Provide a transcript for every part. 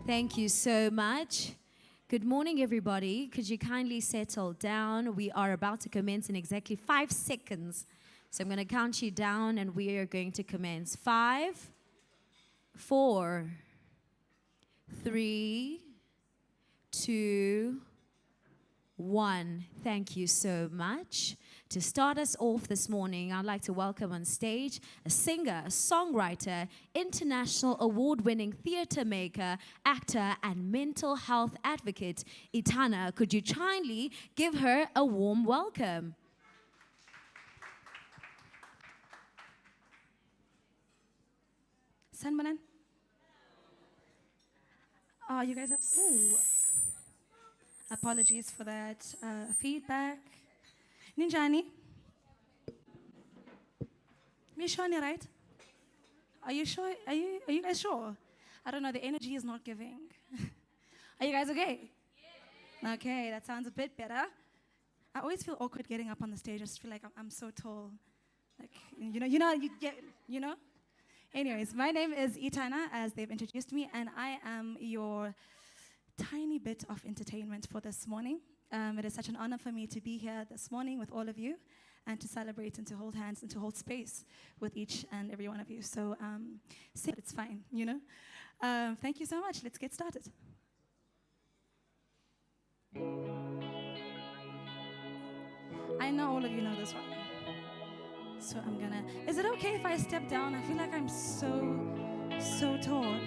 Thank you so much. Good morning, everybody. Could you kindly settle down? We are about to commence in exactly 5 seconds. So I'm going to count you down and we are going to commence. 5, 4, 3, 2, 1. Thank you so much. To start us off this morning, I'd like to welcome on stage a singer, a songwriter, international award-winning theater maker, actor, and mental health advocate, Itana. Could you kindly give her a warm welcome? Sanbanan? Oh, you guys have... Ooh. Apologies for that feedback. Ninjani? Mishani, right? Are you sure? Are you guys sure? I don't know, the energy is not giving. Are you guys okay? Yeah. Okay, that sounds a bit better. I always feel awkward getting up on the stage. I just feel like I'm so tall. Like, you know? Anyways, my name is Itana, as they've introduced me, and I am your tiny bit of entertainment for this morning. It is such an honor for me to be here this morning with all of you and to celebrate and to hold hands and to hold space with each and every one of you. So it's fine, you know. Thank you so much. Let's get started. I know all of you know this one. So I'm gonna... Is it okay if I step down? I feel like I'm so tall.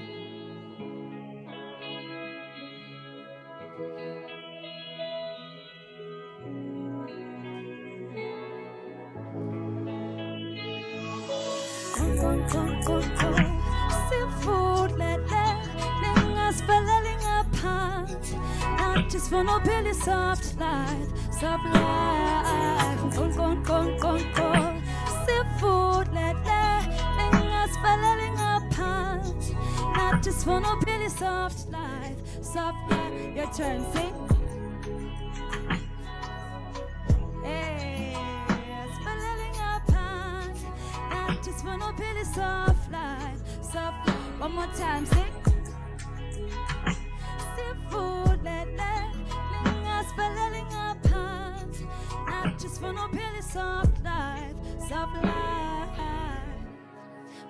Just for no belly, soft life, soft life. Seafood, not just for no belly, soft life, soft life. Your turn, sing. Hey, not just for no belly, soft life, soft life. One more time, sing. Seafood, not just for no belly, soft life, soft life.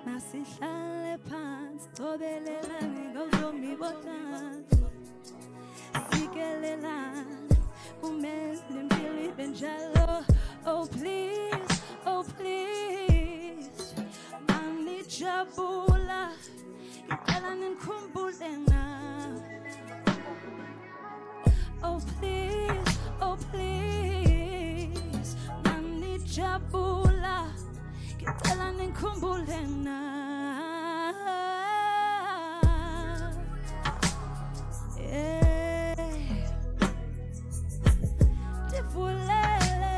Masihlale phansi, cobelelane ngozomi bothanda. Sikelelane, kumele impilo ibe njalo. Oh please, manijabula, ngicela nikhumbule na. Oh please, manijabula, ngicela nikhumbule na. Tifulele,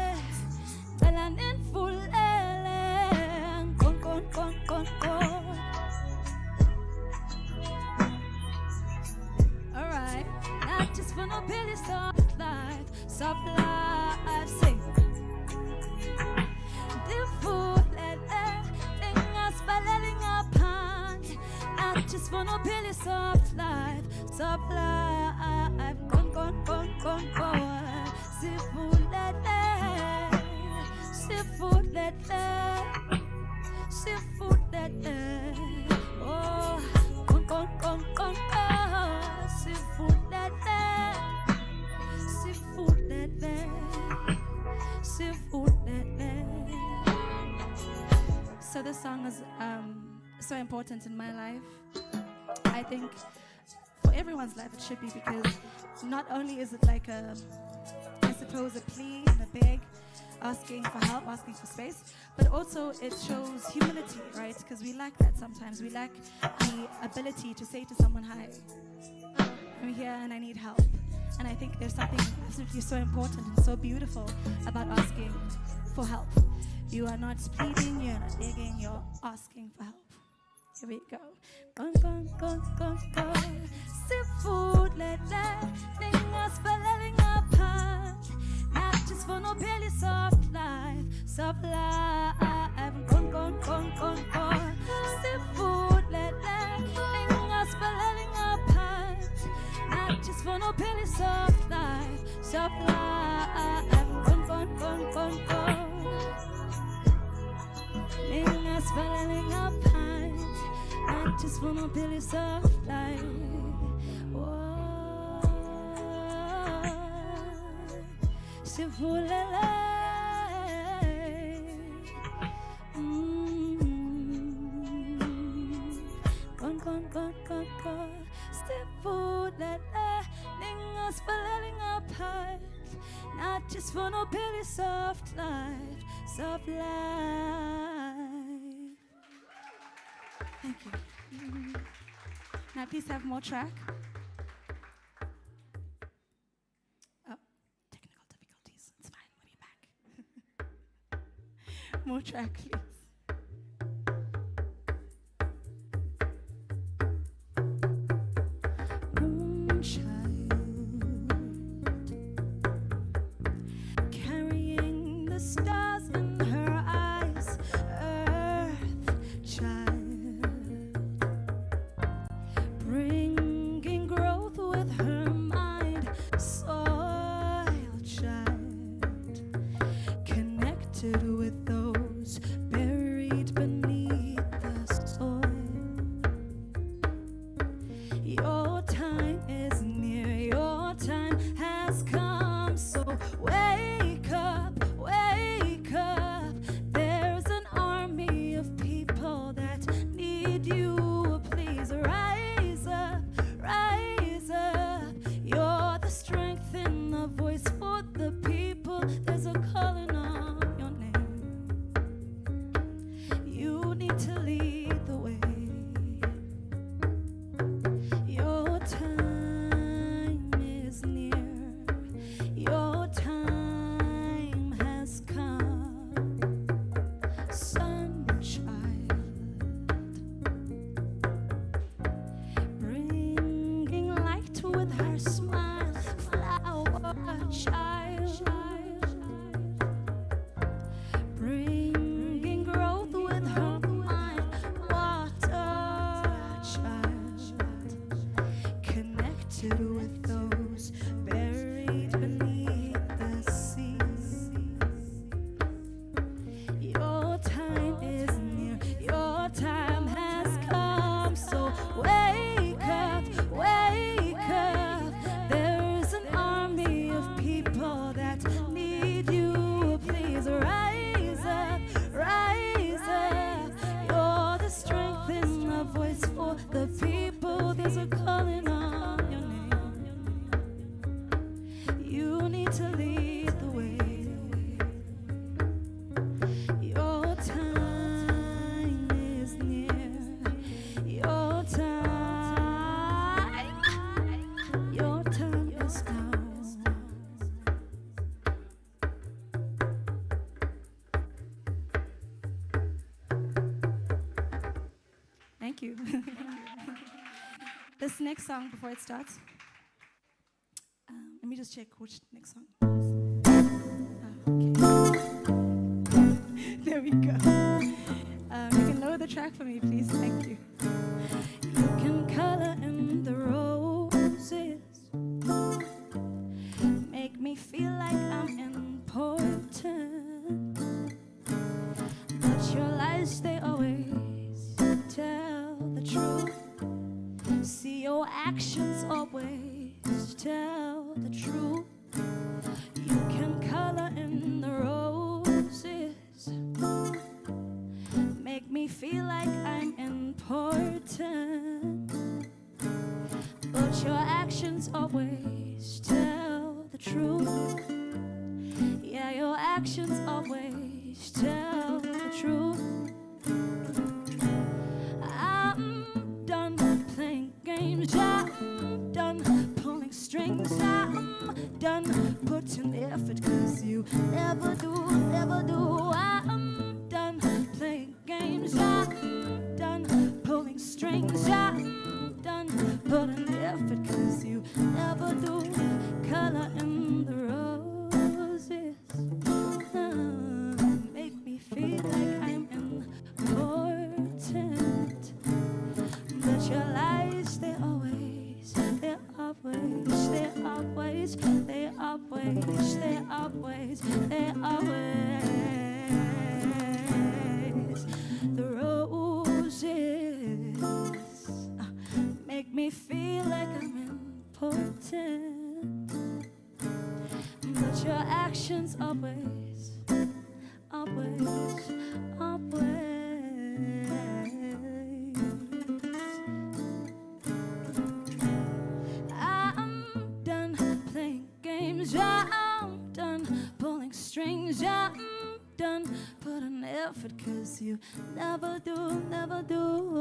ngicela nifulele, kon. All right, not just for no belly, soft life, soft life, sing. Not just for no belly, soft life, soft life, con. Seafood, oh, con. Seafood. So this song is so important in my life. I think for everyone's life it should be, because not only is it like I suppose a plea and a beg, asking for help, asking for space, but also it shows humility, right? Because we lack that sometimes. We lack the ability to say to someone, hi, I'm here and I need help. And I think there's something absolutely so important and so beautiful about asking for help. You are not pleading, you're not begging, you're asking for help. Here we go. Con. Seafood, ningas falling apart. Not just for no belly, soft life, soft life. Con. Seafood, ningas falling apart. for no pity, soft life, soft life. Gone. Niggas falling apart. I just for no pity, soft life. Whoa. Simple Gone. Step forward, niggas falling apart. Not just for no pity, soft life, soft life. Thank you. Now please have more track. Oh, technical difficulties. It's fine. We'll be back. More track, please. With those buried beneath the soil. Your time is near, your time has come. So wake up, wake up. There's an army of people that need you. Please rise up, rise up. You're the strength and the voice for the people. There's a calling on to lead the way. Your time is near, your time has come. Sunchild, bringing light with her smile. Flower child, bringing growth with her. With those buried beneath the sea. Your time is near, your time has come. So wake up, wake up. There's an army of people that need you. Please rise up, rise up. You're the strength and the voice for the people. There's a calling on. To lead the way. Your time is near. Your time is now. Thank you. This next song, before it starts. Let me just check which next song. Okay. There we go. You can lower the track for me, please. Thank you. You can color in the roses, make me feel like I'm important. But your lies, they always tell the truth. See, your actions always tell the truth. You can color in the roses, make me feel like I'm important. But your actions always tell the truth. Yeah, your actions always tell the truth. I'm done playing games, I'm done pulling strings, I'm done putting effort, 'cause you never do. I'm done playing games, I'm done pulling strings, I'm done putting effort, 'cause you never do. Color in the roses, make me feel like I'm important. But your lies, they always ways, there are ways, there are ways. The roses make me feel like I'm important, but your actions always, always, always. I'm done playing games, yeah, I'm done pulling strings, yeah, I'm done putting effort, 'cause you never do, never do.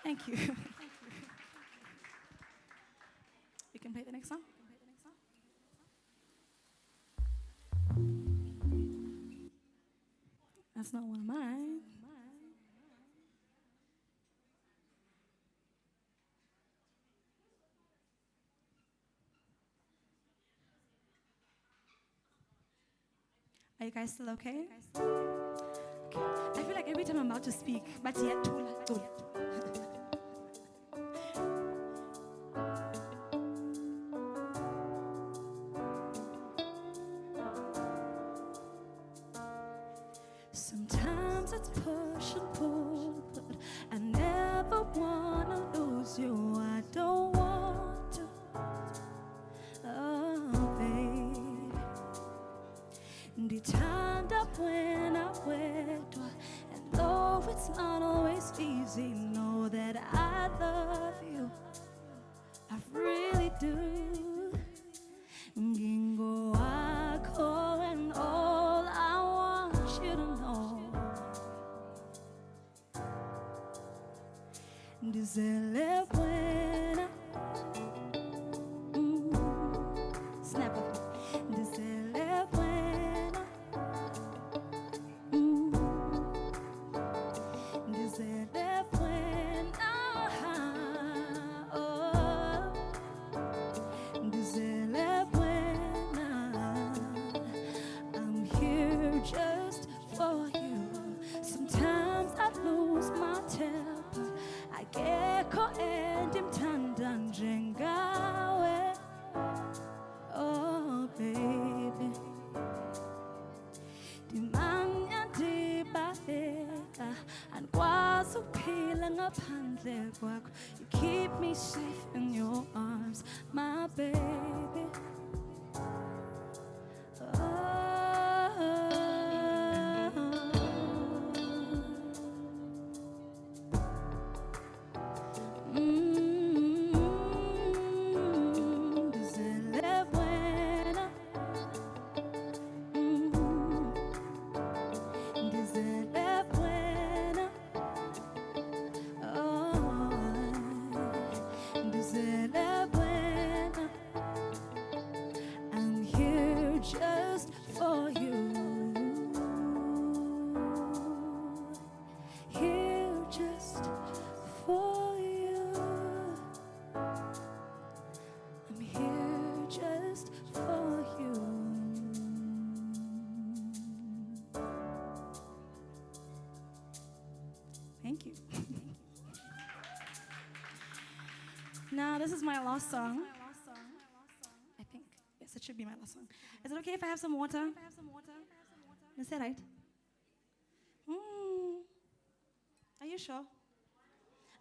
Thank you. We can play the next song. That's not one of mine. Are you guys still okay? Okay. I feel like every time I'm about to speak, but yet too. Sometimes it's push and pull, but I never wanna lose you. I don't want to. Oh, baby. Ndithanda wena wedwa, and though it's not always easy, know that I love you. I really do. Ngingo wakho, and all I want you to know. Ndizele wena. Snap with me. Ndizele wena. Ndizele wena. Oh. Ndizele wena. I'm here just for you. Sometimes I lose my temper. Akekho endimthanda njengawe. Oh baby, ndimanya ndibaleka, andikwazi ukuphila ngaphandle kwakho. You keep me safe in your arms, my baby. Ndizele wena. Ndizele wena. Oh, ndizele wena. I'm here just for you. Here just for you. I'm here just for you. Thank you. Now, this is my last song. I think. Yes, it should be my last song. Is it okay if I have some water? Is that right? Are you sure?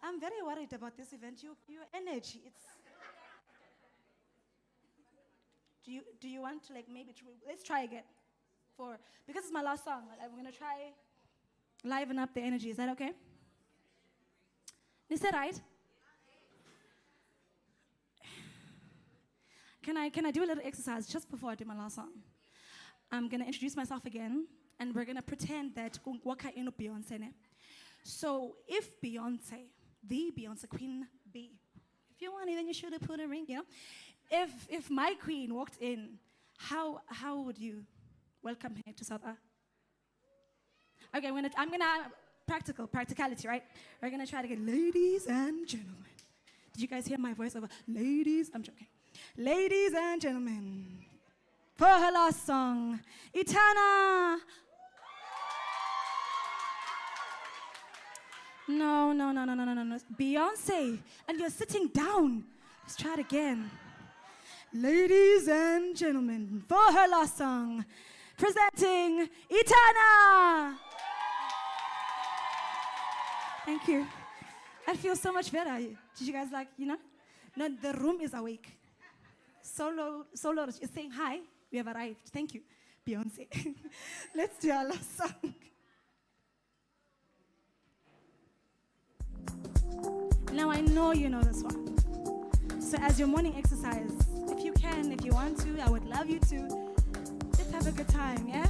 I'm very worried about this event. Your energy, it's... Do you want to, like, maybe let's try again. Because it's my last song, I'm gonna try liven up the energy. Is that okay? Is that right? Can I do a little exercise just before I do my last song? I'm gonna introduce myself again, and we're gonna pretend that waka ino Beyonce ne. So if Beyonce, the Beyonce Queen B, if you want it, then you should have put a ring, you know. If my queen walked in, how would you welcome her to South Africa? Okay, I'm gonna practicality, right? We're gonna try to get ladies and gentlemen. Did you guys hear my voice over? Ladies, I'm joking. Ladies and gentlemen, for her last song. Itana. No. Beyonce, and you're sitting down. Let's try it again. Ladies and gentlemen, for her last song, presenting Itana. Thank you. I feel so much better. Did you guys like, No, the room is awake. Solo is saying hi. We have arrived. Thank you, Beyonce. Let's do our last song. Now I know you know this one. So as your morning exercise, if you can, if you want to, I would love you to. Let's have a good time, yeah?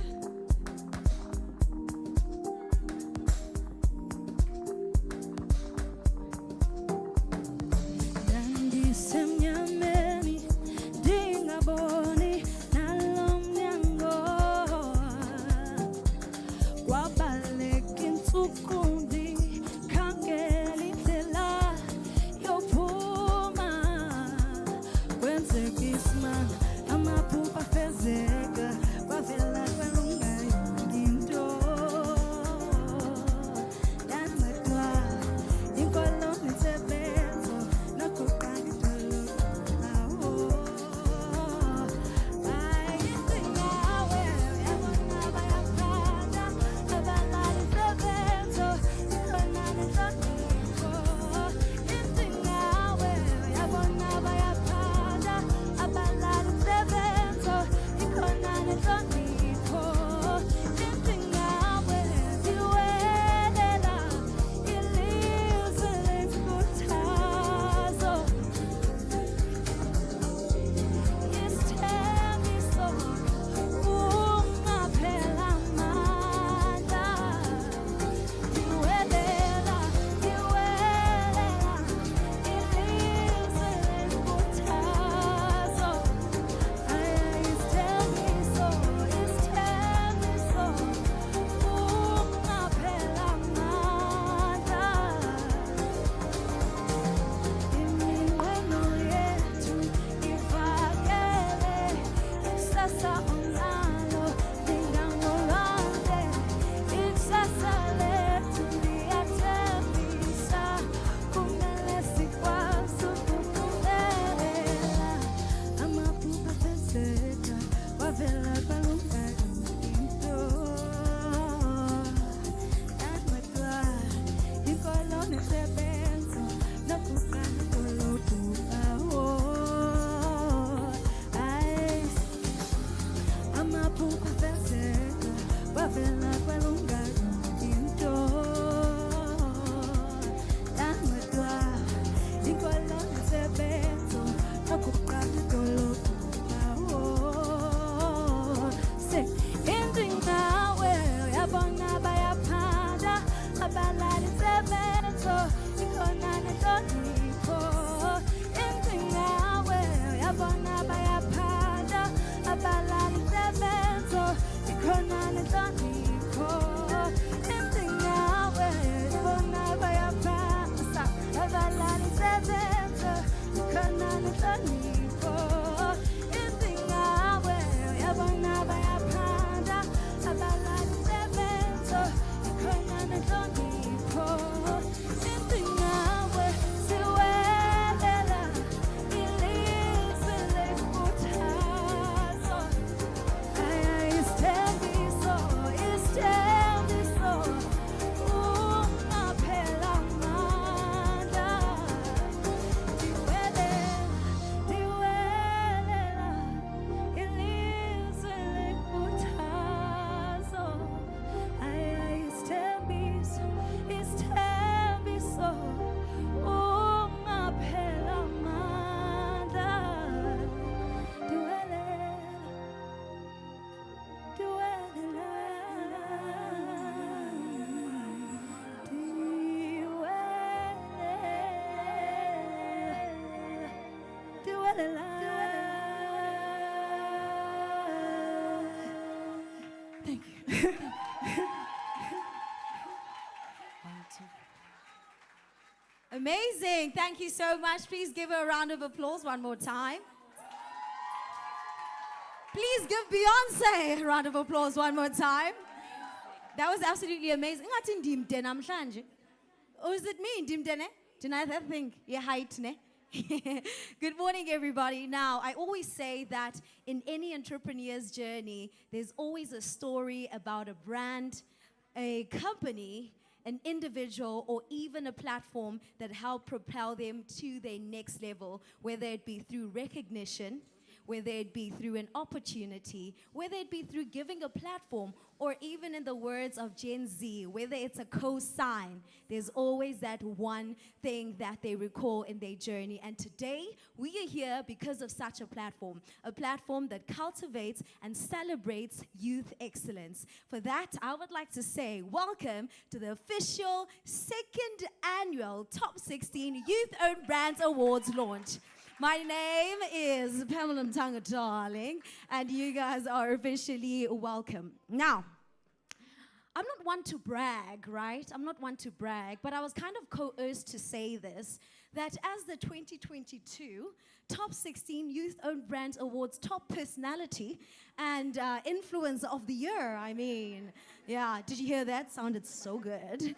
Thank you. Amazing. Thank you so much. Please give her a round of applause one more time. Please give Beyonce a round of applause one more time. That was absolutely amazing. Ngathi ndimde namhlanje. Or is it me, ndimdene? Tonight I think yeah, height ne. Good morning, everybody. Now, I always say that in any entrepreneur's journey, there's always a story about a brand, a company, an individual, or even a platform that helped propel them to their next level, whether it be through recognition, whether it be through an opportunity, whether it be through giving a platform, or even in the words of Gen Z, whether it's a co-sign, there's always that one thing that they recall in their journey. And today, we are here because of such a platform that cultivates and celebrates youth excellence. For that, I would like to say welcome to the official second annual Top 16 Youth-Owned Brands Awards launch. My name is Pamela Mtanga, darling, and you guys are officially welcome. Now, I'm not one to brag, right? I'm not one to brag, but I was kind of coerced to say this, that as the 2022 Top 16 Youth-Owned Brands Awards Top Personality and Influencer of the Year, I mean, yeah, did you hear that? Sounded so good.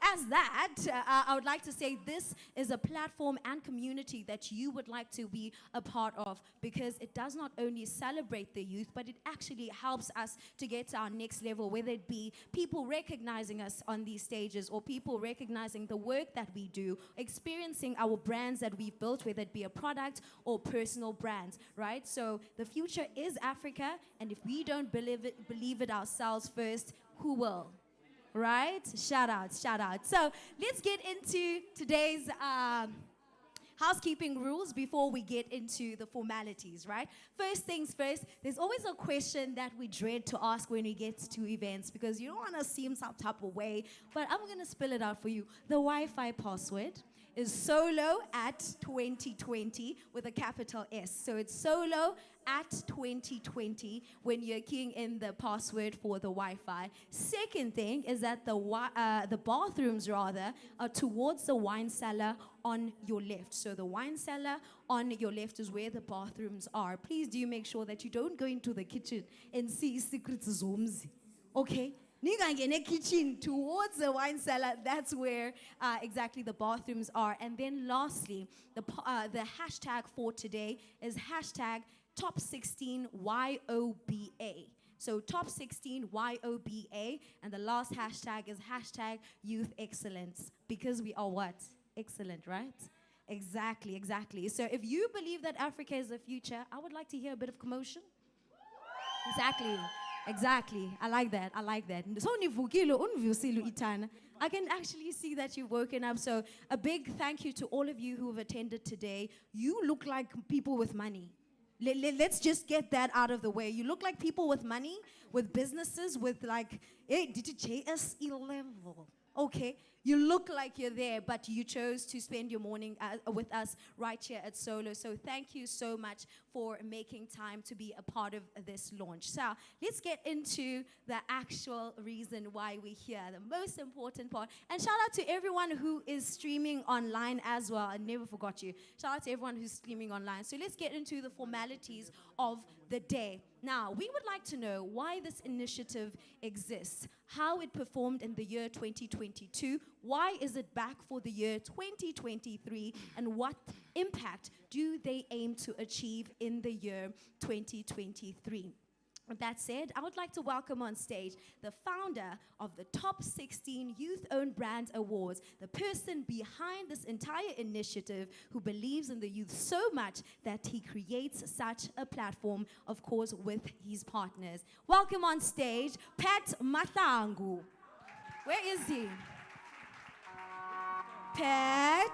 As that, I would like to say this is a platform and community that you would like to be a part of, because it does not only celebrate the youth, but it actually helps us to get to our next level, whether it be people recognizing us on these stages or people recognizing the work that we do, experiencing our brands that we've built, whether it be a product or personal brands, right? So the future is Africa, and if we don't believe it ourselves first, who will? Right? Shout out, shout out. So let's get into today's housekeeping rules before we get into the formalities, right? First things first, there's always a question that we dread to ask when we get to events, because you don't want to seem some type of way, but I'm going to spell it out for you. The Wi-Fi password is solo at 2020 with a capital S. So it's solo at 2020 when you're keying in the password for the Wi-Fi. Second thing is that the bathrooms rather are towards the wine cellar on your left. So the wine cellar on your left is where the bathrooms are. Please do make sure that you don't go into the kitchen and see secrets zomzi. Okay? In a kitchen towards the wine cellar, that's where exactly the bathrooms are. And then lastly, the hashtag for today is hashtag Top 16 YOBA. So Top 16 YOBA, and the last hashtag is hashtag Youth Excellence, because we are what? Excellent, right? Exactly, exactly. So if you believe that Africa is the future, I would like to hear a bit of commotion. Exactly. Exactly. I like that. I like that. I can actually see that you've woken up. So a big thank you to all of you who have attended today. You look like people with money. Let's just get that out of the way. You look like people with money, with businesses, with like, hey, did you JS level? Okay, you look like you're there, but you chose to spend your morning with us right here at Solo. So thank you so much for making time to be a part of this launch. So let's get into the actual reason why we're here, the most important part. And shout out to everyone who is streaming online as well. I never forgot you. Shout out to everyone who's streaming online. So let's get into the formalities of the day. Now, we would like to know why this initiative exists, how it performed in the year 2022, why is it back for the year 2023, and what impact do they aim to achieve in the year 2023. With that said, I would like to welcome on stage the founder of the Top 16 Youth-Owned Brands Awards, the person behind this entire initiative who believes in the youth so much that he creates such a platform, of course, with his partners. Welcome on stage, Mahlangu. Where is he? Pat.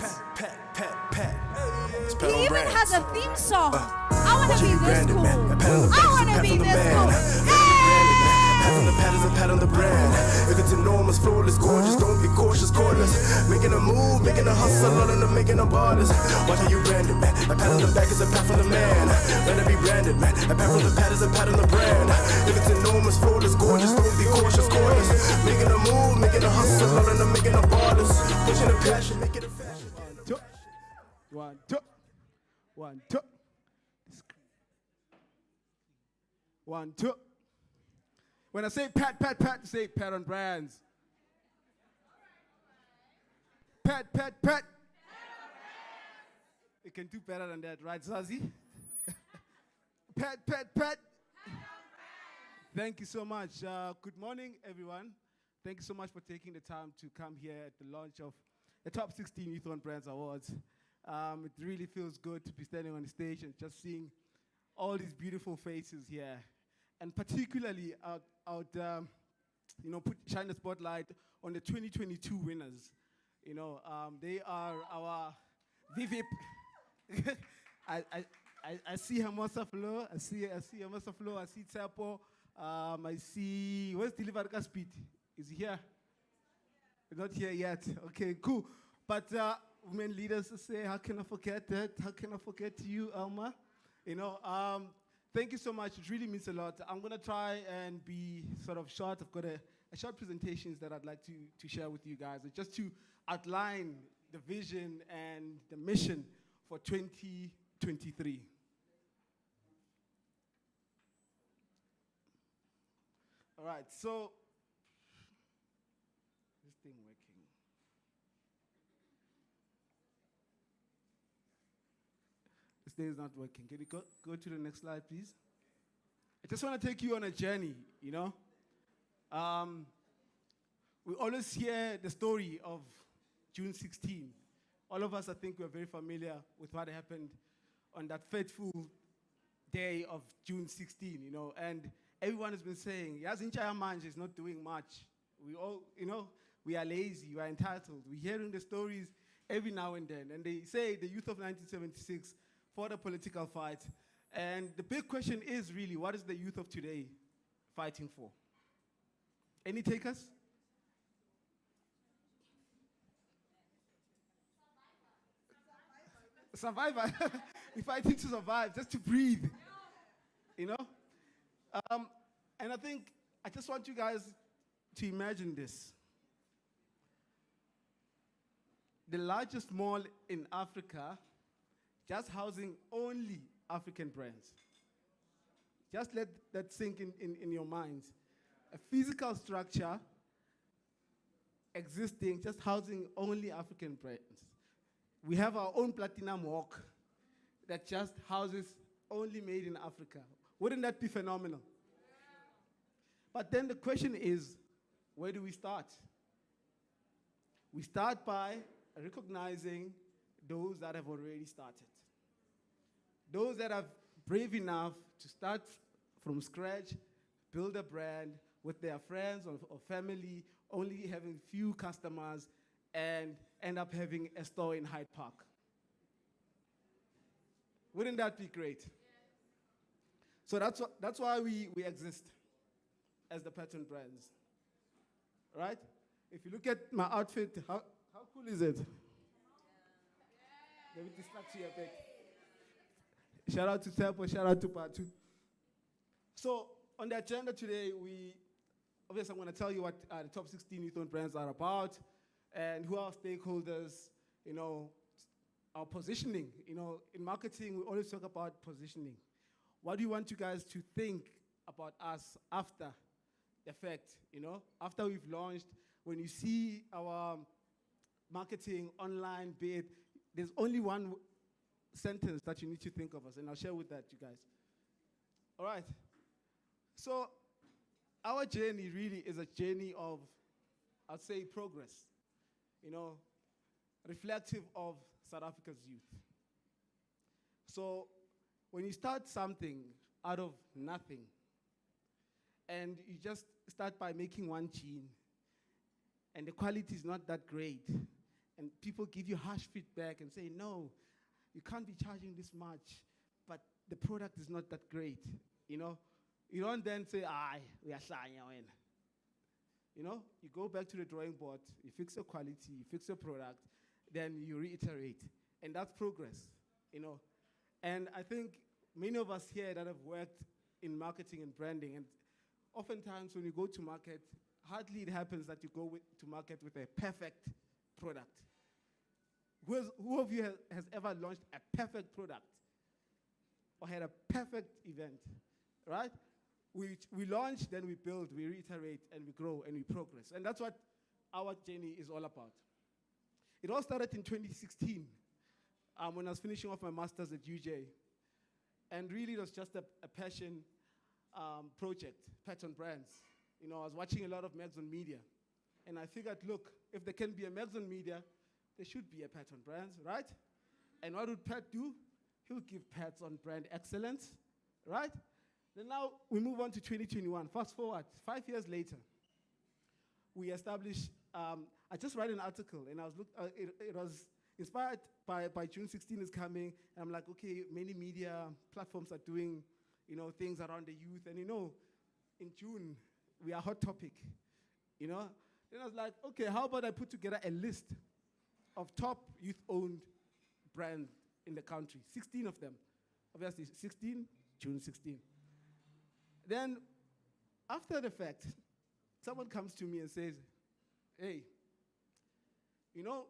He even has a theme song. I want to be this cool. I want to be this cool. Pat on the pat is a pat on the brand. If it's enormous, flawless, gorgeous, don't be cautious, cordless. Making a move, making a hustle, all of them making a ballers. Watch how you brand it, man. A pat on the back is a pat from the man. Let it be branded, man. A pat from the pat is a pat on the brand. If it's enormous, flawless, gorgeous, don't be cautious, cordless. Making a move, making a hustle, all of them making a ballers. Pushing a passion, making a fashion. One, two. One, two. 1, 2. When I say pat, pat, pat, say pat on brands. Pat, pat, pat. You can do better than that, right, Zazie? Pat, pat, pat. Thank you so much. Good morning, everyone. Thank you so much for taking the time to come here at the launch of the Top 16 Youth on Brands Awards. It really feels good to be standing on the stage and just seeing all these beautiful faces here. And particularly, shine the spotlight on the 2022 winners. They are our VVIP. I see Hamasa Flo. I see Hamasa Flo. I see Tshepo. I see, where's Deliver Speed? Is he here? Not here yet. Okay, cool. But women leaders say, how can I forget that? How can I forget you, Alma? Thank you so much. It really means a lot. I'm going to try and be sort of short. I've got a short presentations that I'd like to share with you guys, just to outline the vision and the mission for 2023. All right, so this thing working. This thing is not working. Can you go to the next slide, please? I just want to take you on a journey, We always hear the story of June 16. All of us, I think, we're very familiar with what happened on that fateful day of June 16, and everyone has been saying, Yazinchaya Manje is not doing much. We all, we are lazy, we are entitled. We're hearing the stories every now and then. And they say the youth of 1976 fought a political fight. And the big question is really, what is the youth of today fighting for? Any takers? Survivor. We're fighting to survive, just to breathe. And I think I just want you guys to imagine this. The largest mall in Africa, just housing only African brands. Just let that sink in your minds. A physical structure existing, just housing only African brands. We have our own platinum walk that just houses only made in Africa. Wouldn't that be phenomenal? But then the question is, where do we start? We start by recognizing those that have already started. Those that are brave enough to start from scratch, build a brand with their friends or family, only having few customers, and end up having a store in Hyde Park. Wouldn't that be great? Yes. So that's why we exist as the Pattern Brands, right? If you look at my outfit, how cool is it? Let me distract you a bit. Shout out to Tshepo, shout out to Patu. So on the agenda today, obviously I'm going to tell you what the top 16 youth-owned brands are about, and who are our stakeholders, our positioning. In marketing, we always talk about positioning. What do you want you guys to think about us after the fact, after we've launched? When you see our marketing online bid, there's only one sentence that you need to think of us, and I'll share with that, you guys. All right. So our journey really is a journey of, I'd say, progress, reflective of South Africa's youth. So when you start something out of nothing, and you just start by making one jean, and the quality is not that great, and people give you harsh feedback and say, no, you can't be charging this much, but the product is not that great, You don't then say, we are shying. You go back to the drawing board, you fix your quality, you fix your product, then you reiterate. And that's progress, And I think many of us here that have worked in marketing and branding, and oftentimes when you go to market, hardly it happens that you go to market with a perfect product. Who of you has ever launched a perfect product or had a perfect event, right? we launch, then we build, we reiterate, and we grow, and we progress. And that's what our journey is all about. It all started in 2016 when I was finishing off my master's at UJ. And really, it was just a passion project, Pattern Brands. You know, I was watching a lot of Mags on Media. And I figured, look, if there can be a Mags on Media, there should be a Pattern Brands, right? And what would Pat do? He'll give Pats on brand excellence, right? Then now we move on to 2021. Fast forward, 5 years later, we established, I just read an article, and it was inspired by June 16 is coming, and I'm like, okay, many media platforms are doing, you know, things around the youth, and you know, in June, we are hot topic, you know? Then I was like, okay, how about I put together a list of top youth-owned brands in the country, 16 of them. Obviously, 16, June 16. Then, after the fact, someone comes to me and says, hey, you know,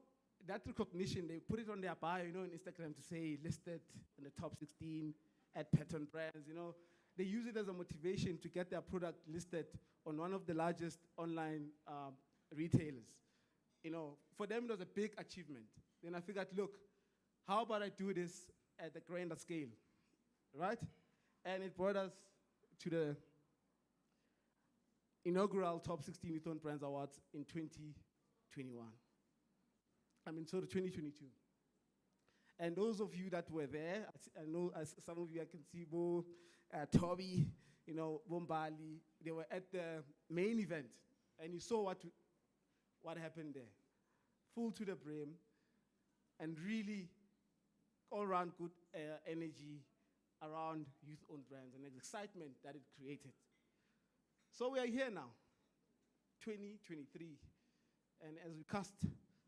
that recognition, they put it on their bio, you know, on Instagram to say listed in the top 16 at Pattern Brands, you know. They use it as a motivation to get their product listed on one of the largest online retailers. You know, for them, it was a big achievement. Then I figured, look, how about I do this at a grander scale, right? And it brought us to the inaugural Top 16 Youth-Owned Brands Awards in 2021. So 2022. And those of you that were there, I know as some of you, I can see Bo, Toby, you know, Bombali, they were at the main event, and you saw what happened there. Full to the brim, and really all-around good energy around youth-owned brands and the excitement that it created. So we are here now, 2023, and as we cast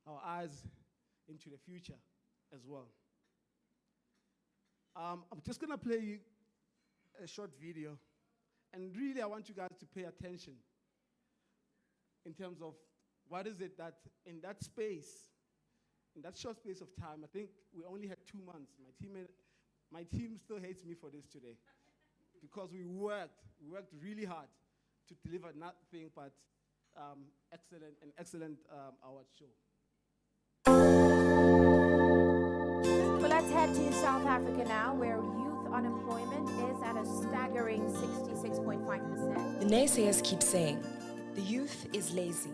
our eyes into the future as well. I'm just gonna play you a short video, and really I want you guys to pay attention in terms of what is it that in that space, in that short space of time, I think we only had 2 months. My team still hates me for this today because we worked really hard to deliver nothing but an excellent award show. Well, let's head to South Africa now, where youth unemployment is at a staggering 66.5%. The naysayers keep saying the youth is lazy,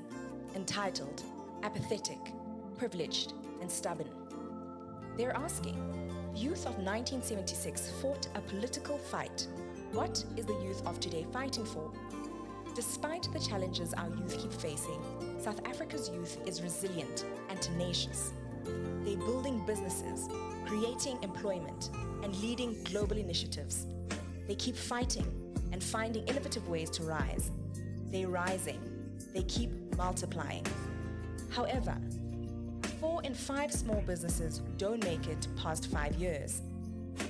entitled, apathetic, privileged, and stubborn. They're asking, the youth of 1976 fought a political fight. What is the youth of today fighting for? Despite the challenges our youth keep facing, South Africa's youth is resilient and tenacious. They're building businesses, creating employment, and leading global initiatives. They keep fighting and finding innovative ways to rise. They're rising. They keep multiplying. However, 4 in 5 small businesses don't make it past 5 years.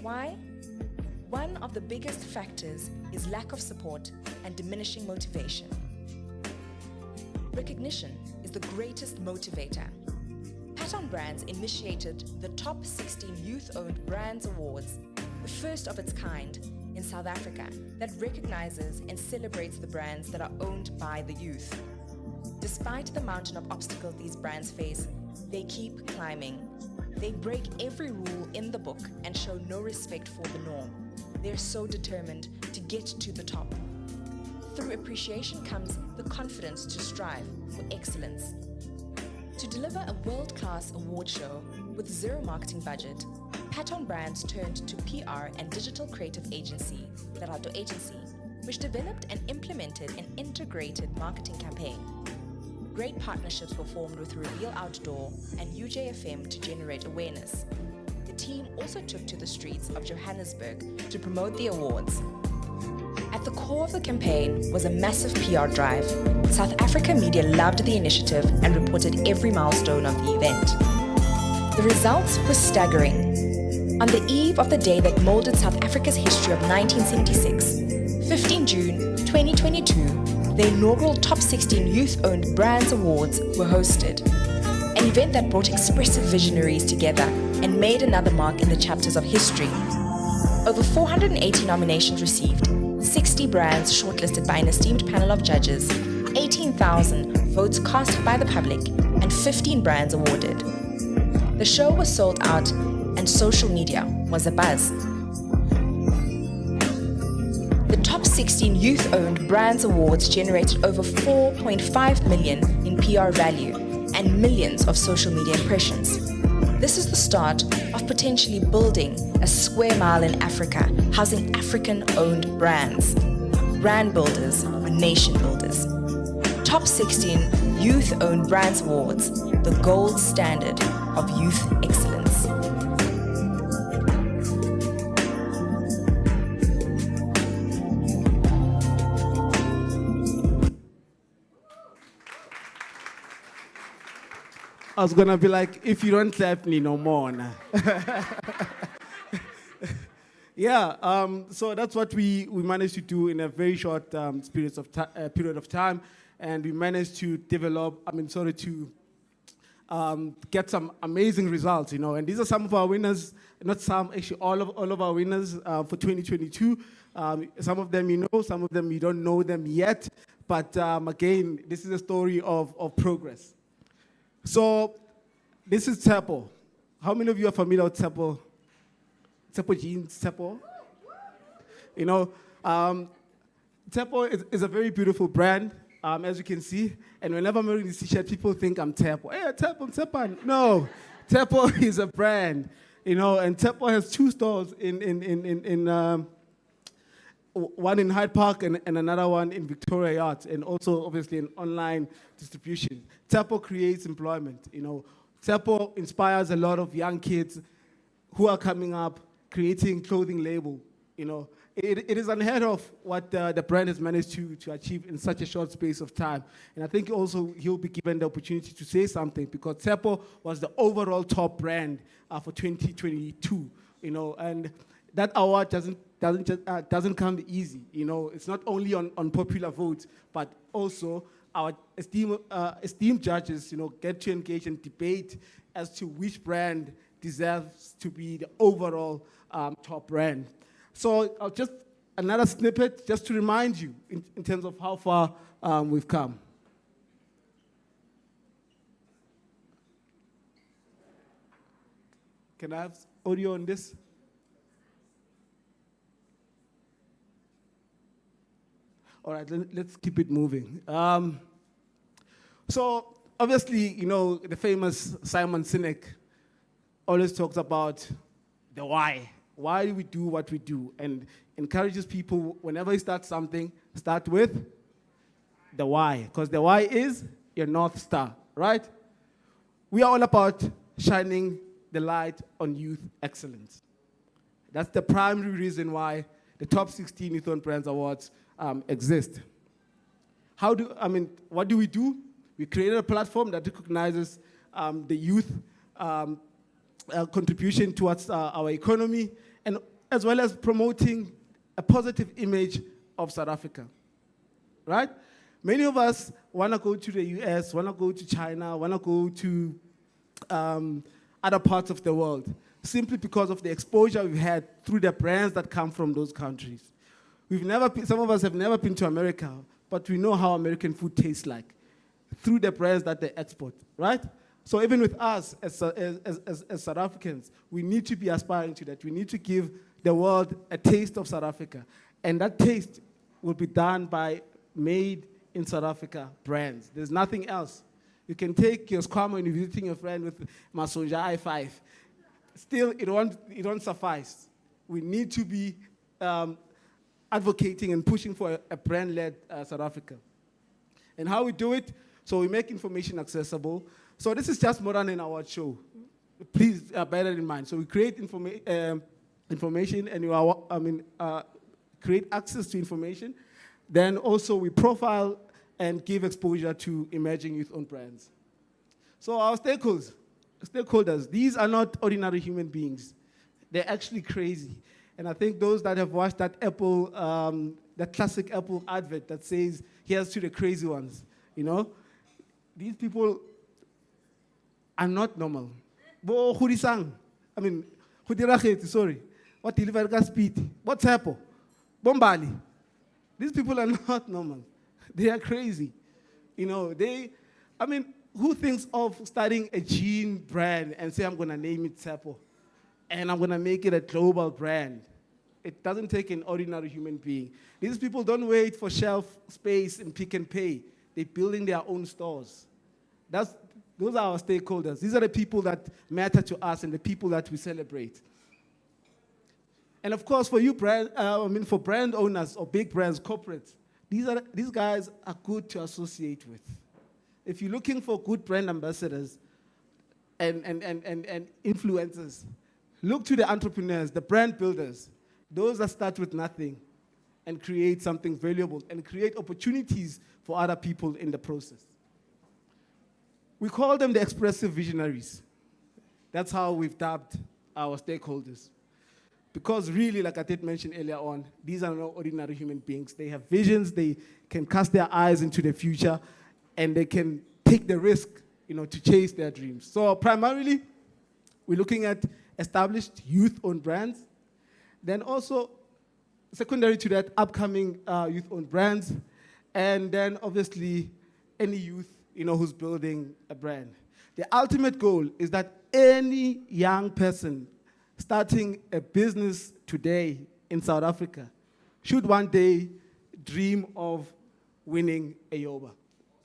Why? One of the biggest factors is lack of support and diminishing motivation. Recognition is the greatest motivator. Pattern Brands initiated the Top 16 Youth-Owned Brands Awards, the first of its kind in South Africa that recognizes and celebrates the brands that are owned by the youth. Despite the mountain of obstacles these brands face, they keep climbing. They break every rule in the book and show no respect for the norm. They're so determined to get to the top. Through appreciation comes the confidence to strive for excellence. To deliver a world-class award show with zero marketing budget, Pattern Brands turned to PR and digital creative agency, Lerato Agency, which developed and implemented an integrated marketing campaign. Great partnerships were formed with Reveal Outdoor and UJFM to generate awareness. The team also took to the streets of Johannesburg to promote the awards. At the core of the campaign was a massive PR drive. South Africa media loved the initiative and reported every milestone of the event. The results were staggering. On the eve of the day that molded South Africa's history of 1976, 15 June 2022, the inaugural Top 16 Youth-Owned Brands Awards were hosted. An event that brought expressive visionaries together and made another mark in the chapters of history. Over 480 nominations received, 60 60 brands shortlisted by an esteemed panel of judges, 18,000 votes cast by the public, and 15 brands awarded. The show was sold out and social media was abuzz. The top 16 youth-owned brands awards generated over 4.5 million in PR value and millions of social media impressions. This is the start of potentially building a square mile in Africa, housing African-owned brands. Brand builders are nation builders. Top 16 Youth-Owned Brands Awards, the gold standard of youth excellence. I was gonna be like, if you don't clap me no more. Nah. Yeah, so that's what we managed to do in a very short period of time, and we managed to develop, get some amazing results, you know, and these are some of our winners, not some, actually all of our winners for 2022. Some of them you know, some of them you don't know them yet, but again, this is a story of progress. So, this is Tshepo. How many of you are familiar with Tshepo? Tshepo Jeans, Tshepo? You know, Tshepo is a very beautiful brand, as you can see. And whenever I'm wearing this t-shirt, people think I'm Tshepo. Hey, Tshepo. No, Tshepo is a brand, you know, and Tshepo has 2 stores one in Hyde Park and another one in Victoria Yard, and also obviously an online distribution. Tshepo creates employment, you know. Tshepo inspires a lot of young kids who are coming up, creating clothing label, you know. It is unheard of what the brand has managed to achieve in such a short space of time. And I think also he'll be given the opportunity to say something, because Tshepo was the overall top brand for 2022, you know, and that award doesn't come easy, you know. It's not only on popular votes, but also our esteemed judges, you know, get to engage and debate as to which brand deserves to be the overall top brand. So just another snippet, just to remind you in terms of how far we've come. Can I have audio on this? All right, let's keep it moving. So obviously, you know, the famous Simon Sinek always talks about the why. Why do we do what we do? And encourages people, whenever you start something, start with the why. Because the why is your North Star, right? We are all about shining the light on youth excellence. That's the primary reason why the top 16 Youth-Owned Brands Awards exist. What do we do? We created a platform that recognizes the youth contribution towards our economy, and as well as promoting a positive image of South Africa, right? Many of us want to go to the US, want to go to China, want to go to other parts of the world, simply because of the exposure we've had through the brands that come from those countries. Some of us have never been to America, but we know how American food tastes like through the brands that they export, right? So even with us as South Africans, we need to be aspiring to that. We need to give the world a taste of South Africa. And that taste will be done by made in South Africa brands. There's nothing else. You can take your squam when you're visiting your friend with Masonja i5. Still, it won't suffice. We need to be advocating and pushing for a brand-led South Africa. And how we do it, so we make information accessible. So this is just Modern in our show. Please bear that in mind. So we create information, and create access to information. Then also we profile and give exposure to emerging youth-owned brands. So our stakeholders, these are not ordinary human beings. They're actually crazy. And I think those that have watched that that classic Apple advert that says, here's to the crazy ones, you know? These people are not normal. Bo Hurisang, Hudiracheti, sorry. What delivered gas speed? What's happened? Bombali. These people are not normal. They are crazy. Who thinks of starting a jean brand and say, I'm going to name it Tshepo, and I'm going to make it a global brand? It doesn't take an ordinary human being. These people don't wait for shelf space and Pick and Pay. They're building their own stores. Those are our stakeholders. These are the people that matter to us and the people that we celebrate. And of course, for for brand owners or big brands, corporates, these guys are good to associate with. If you're looking for good brand ambassadors and influencers, look to the entrepreneurs, the brand builders, those that start with nothing and create something valuable and create opportunities for other people in the process. We call them the expressive visionaries. That's how we've dubbed our stakeholders. Because really, like I did mention earlier on, these are no ordinary human beings. They have visions, they can cast their eyes into the future, and they can take the risk, to chase their dreams. So primarily, we're looking at established youth-owned brands. Then also, secondary to that, upcoming youth-owned brands. And then obviously, any youth, who's building a brand. The ultimate goal is that any young person starting a business today in South Africa should one day dream of winning a Yoba.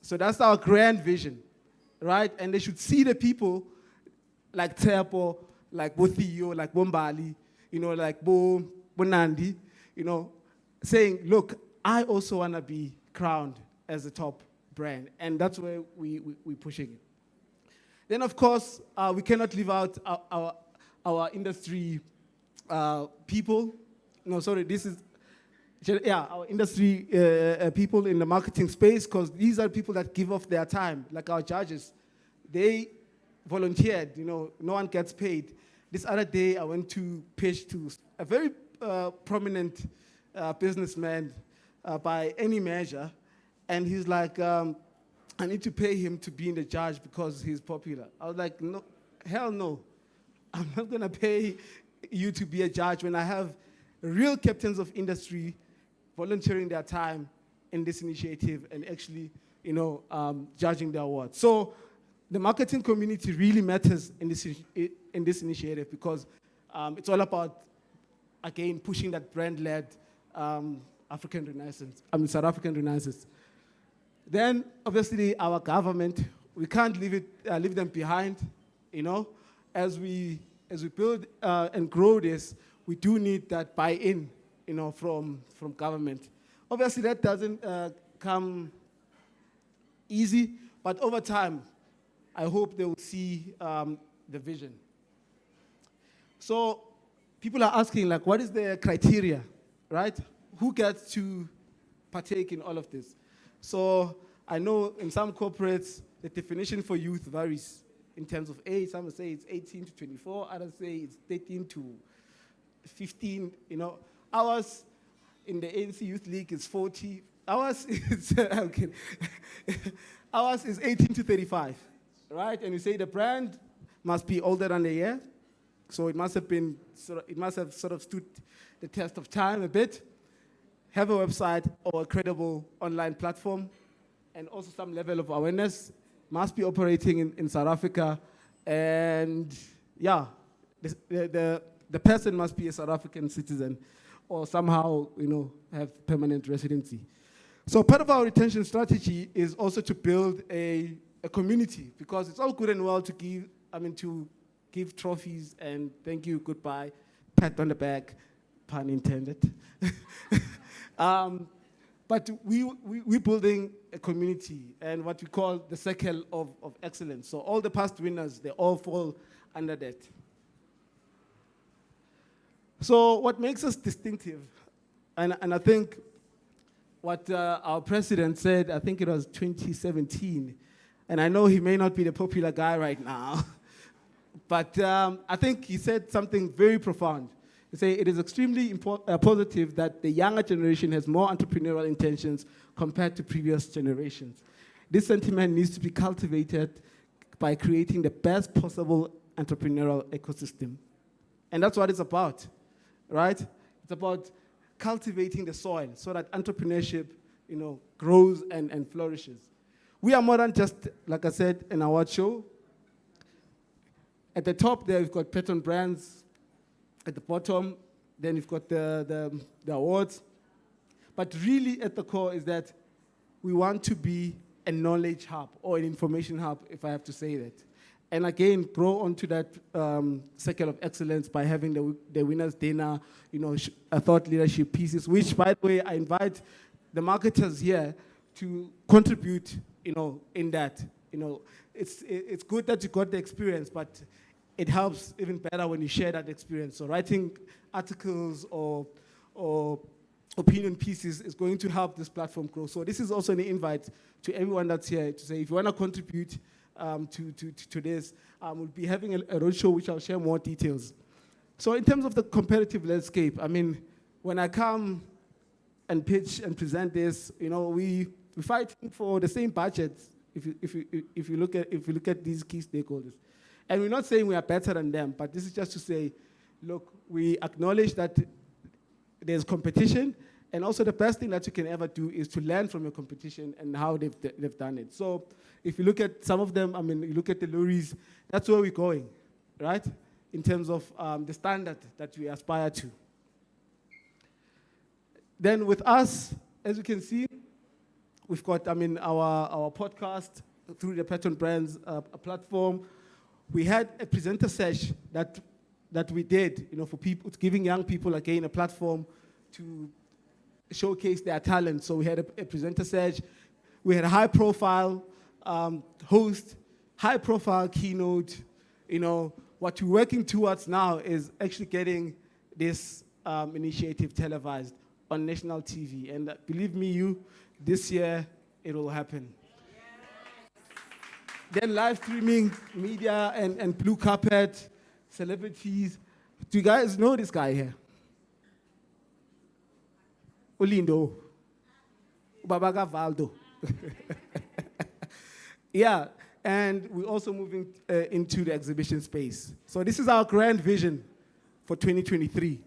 So that's our grand vision, right? And they should see the people like Tshepo, like Bothio, like Bombali, like Bonandi, saying, look, I also want to be crowned as a top brand. And that's where we're pushing it. Then, of course, we cannot leave out our industry people. Our industry people in the marketing space, because these are people that give off their time, like our judges. They volunteered, no one gets paid. This other day, I went to pitch to a very prominent businessman by any measure, and he's like, I need to pay him to be in the judge because he's popular. I was like, no, hell no. I'm not going to pay you to be a judge when I have real captains of industry volunteering their time in this initiative and actually, judging the award. So the marketing community really matters in this initiative because it's all about, again, pushing that brand-led South African Renaissance. Then, obviously, our government, we can't leave them behind, As we build and grow this, we do need that buy-in, from government. Obviously, that doesn't come easy, but over time, I hope they will see the vision. So people are asking, what is the criteria, right? Who gets to partake in all of this? So I know in some corporates, the definition for youth varies in terms of age. Some say it's 18 to 24, others say it's 13 to 15. Ours in the ANC Youth League is 40. Ours is, ours is 18 to 35, right? And you say the brand must be older than a year, so it must have sort of stood the test of time a bit. Have a website or a credible online platform, and also some level of awareness. Must be operating in South Africa, and the person must be a South African citizen, or somehow have permanent residency. So part of our retention strategy is also to build a community, because it's all good and well to give trophies and thank you, goodbye, pat on the back, pun intended. But we're building a community and what we call the circle of excellence. So all the past winners, they all fall under that. So what makes us distinctive, and I think what our president said, I think it was 2017, and I know he may not be the popular guy right now, but I think he said something very profound. He said, it is extremely positive that the younger generation has more entrepreneurial intentions compared to previous generations. This sentiment needs to be cultivated by creating the best possible entrepreneurial ecosystem. And that's what it's about, right? It's about cultivating the soil so that entrepreneurship, grows and flourishes. We are more than just, like I said, an award show. At the top there, we've got Pattern Brands. At the bottom, then we've got the awards. But really at the core is that we want to be a knowledge hub or an information hub, if I have to say that. And again, grow onto that circle of excellence by having the winner's dinner, thought leadership pieces, which, by the way, I invite the marketers here to contribute, in that. It's good that you got the experience, but it helps even better when you share that experience. So writing articles or opinion pieces is going to help this platform grow. So this is also an invite to everyone that's here to say, if you want to contribute to this, we'll be having a roadshow which I'll share more details. So in terms of the competitive landscape, when I come and pitch and present this, we're fighting for the same budgets. If you look at these key stakeholders, and we're not saying we are better than them, but this is just to say, look, we acknowledge that there's competition, and also the best thing that you can ever do is to learn from your competition and how they've done it. So if you look at some of them, you look at the lorries, that's where we're going, right? In terms of the standard that we aspire to. Then with us, as you can see, we've got, our podcast through the Pattern Brands platform. We had a presenter sesh that we did, for people, giving young people again a platform to showcase their talent. So we had a presenter sesh. We had a high-profile host, high-profile keynote. What we're working towards now is actually getting this initiative televised on national TV. And believe me, this year it will happen. Then live streaming, media, and blue carpet, celebrities. Do you guys know this guy here? Olindo. Babaga Valdo. Yeah, and we're also moving into the exhibition space. So this is our grand vision for 2023,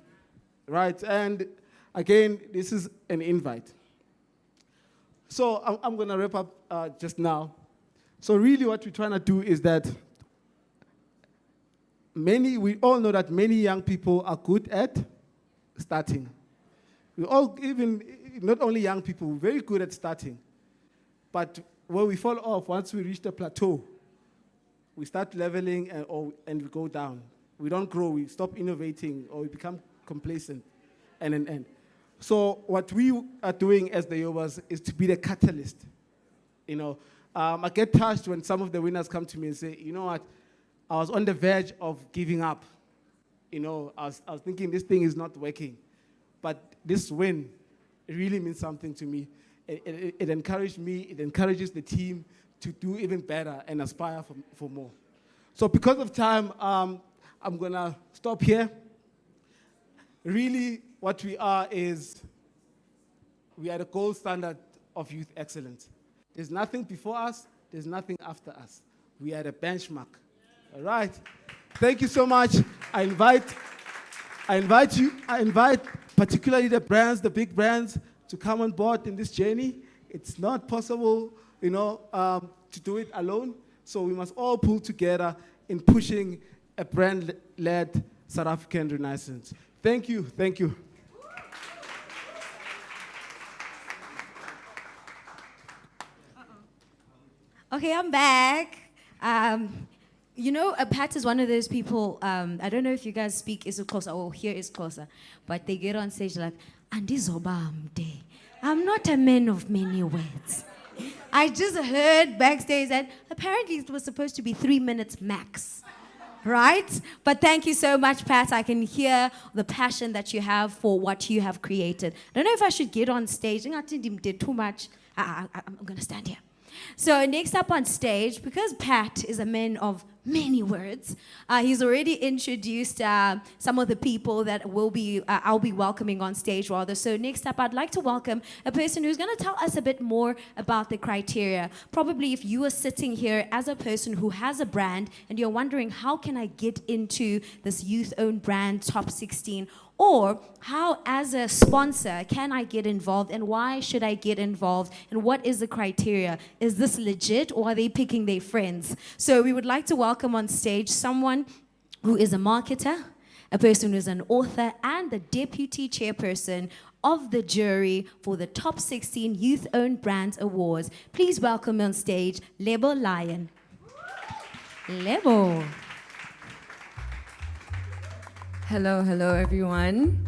right? And again, this is an invite. So I'm going to wrap up just now. So really what we're trying to do is that we all know that many young people are good at starting. We all, even not only young people, we're very good at starting. But where we fall off, once we reach the plateau, we start leveling and we go down. We don't grow, we stop innovating, or we become complacent, and. So what we are doing as the Yobas is to be the catalyst. I get touched when some of the winners come to me and say, you know what, I was on the verge of giving up. I was thinking this thing is not working. But this win, it really means something to me. It encouraged me, it encourages the team to do even better and aspire for more. So because of time, I'm going to stop here. Really, what we are is, we are the gold standard of youth excellence. There's nothing before us, there's nothing after us. We are the benchmark. All right? Thank you so much. I invite particularly the brands, the big brands, to come on board in this journey. It's not possible, to do it alone. So we must all pull together in pushing a brand-led South African renaissance. Thank you. Thank you. Okay, I'm back. Pat is one of those people, I don't know if you guys speak isiXhosa or hear isiXhosa, but they get on stage like, Andizobamde. I'm not a man of many words. I just heard backstage that apparently it was supposed to be 3 minutes max. Right? But thank you so much, Pat. I can hear the passion that you have for what you have created. I don't know if I should get on stage. I did too much. I'm going to stand here. So next up on stage, because Pat is a man of many words, he's already introduced some of the people that I'll be welcoming on stage rather. So next up, I'd like to welcome a person who's going to tell us a bit more about the criteria. Probably if you are sitting here as a person who has a brand and you're wondering, how can I get into this youth-owned brand top 16? Or how, as a sponsor, can I get involved, and why should I get involved, and what is the criteria? Is this legit, or are they picking their friends? So we would like to welcome on stage someone who is a marketer, a person who is an author, and the deputy chairperson of the jury for the Top 16 Youth-Owned Brands Awards. Please welcome on stage Lebo Lion. Lebo. Hello, hello everyone.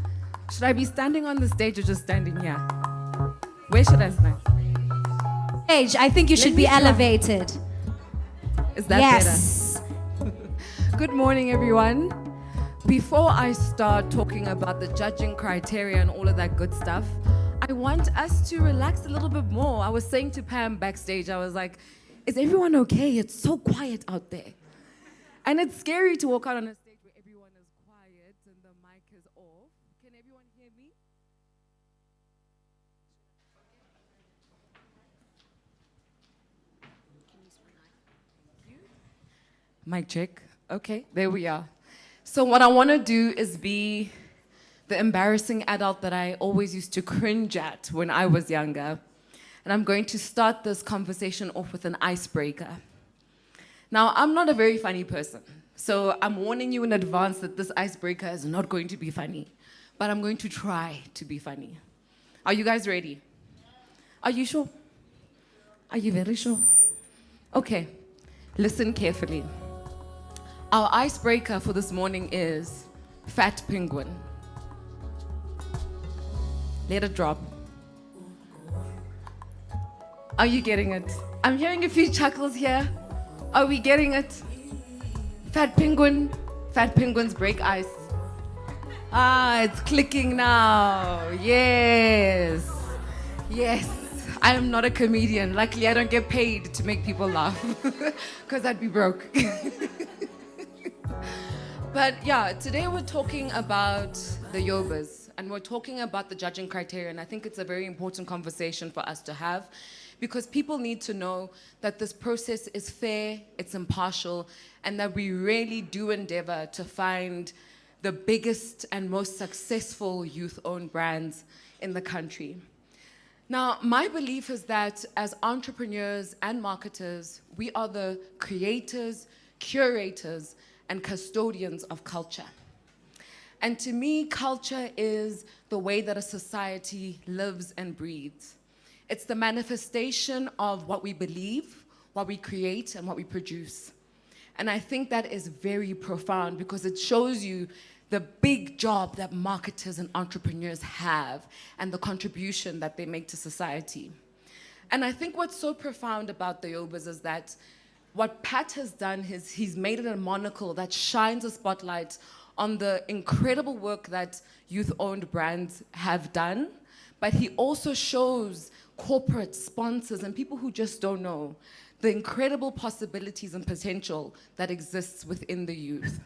Should I be standing on the stage or just standing here? Where should I stand? Stage, I think you should me be try. elevated. Is that Yes. better? Good morning, everyone. Before I start talking about the judging criteria and all of that good stuff, I want us to relax a little bit more. I was saying to Pam backstage, I was like, is everyone okay? It's so quiet out there. And it's scary to walk out on a stage where everyone is quiet and the mic is off. Can everyone hear me? Mic check. Okay, there we are. So what I want to do is be the embarrassing adult that I always used to cringe at when I was younger. And I'm going to start this conversation off with an icebreaker. Now, I'm not a very funny person, so I'm warning you in advance that this icebreaker is not going to be funny, but I'm going to try to be funny. Are you guys ready? Are you sure? Are you very sure? Okay, listen carefully. Our icebreaker for this morning is Fat Penguin. Let it drop. Are you getting it? I'm hearing a few chuckles here. Are we getting it? Fat Penguin. Fat penguins break ice. Ah, it's clicking now. Yes. Yes. I am not a comedian. Luckily, I don't get paid to make people laugh because I'd be broke. But yeah, today we're talking about the Yobas, and we're talking about the judging criteria, and I think it's a very important conversation for us to have because people need to know that this process is fair, it's impartial, and that we really do endeavor to find the biggest and most successful youth-owned brands in the country. Now, my belief is that as entrepreneurs and marketers, we are the creators, curators, and custodians of culture. And to me, culture is the way that a society lives and breathes. It's the manifestation of what we believe, what we create, and what we produce. And I think that is very profound because it shows you the big job that marketers and entrepreneurs have and the contribution that they make to society. And I think what's so profound about the Yobas is that what Pat has done is he's made it a monocle that shines a spotlight on the incredible work that youth-owned brands have done, but he also shows corporate sponsors and people who just don't know the incredible possibilities and potential that exists within the youth.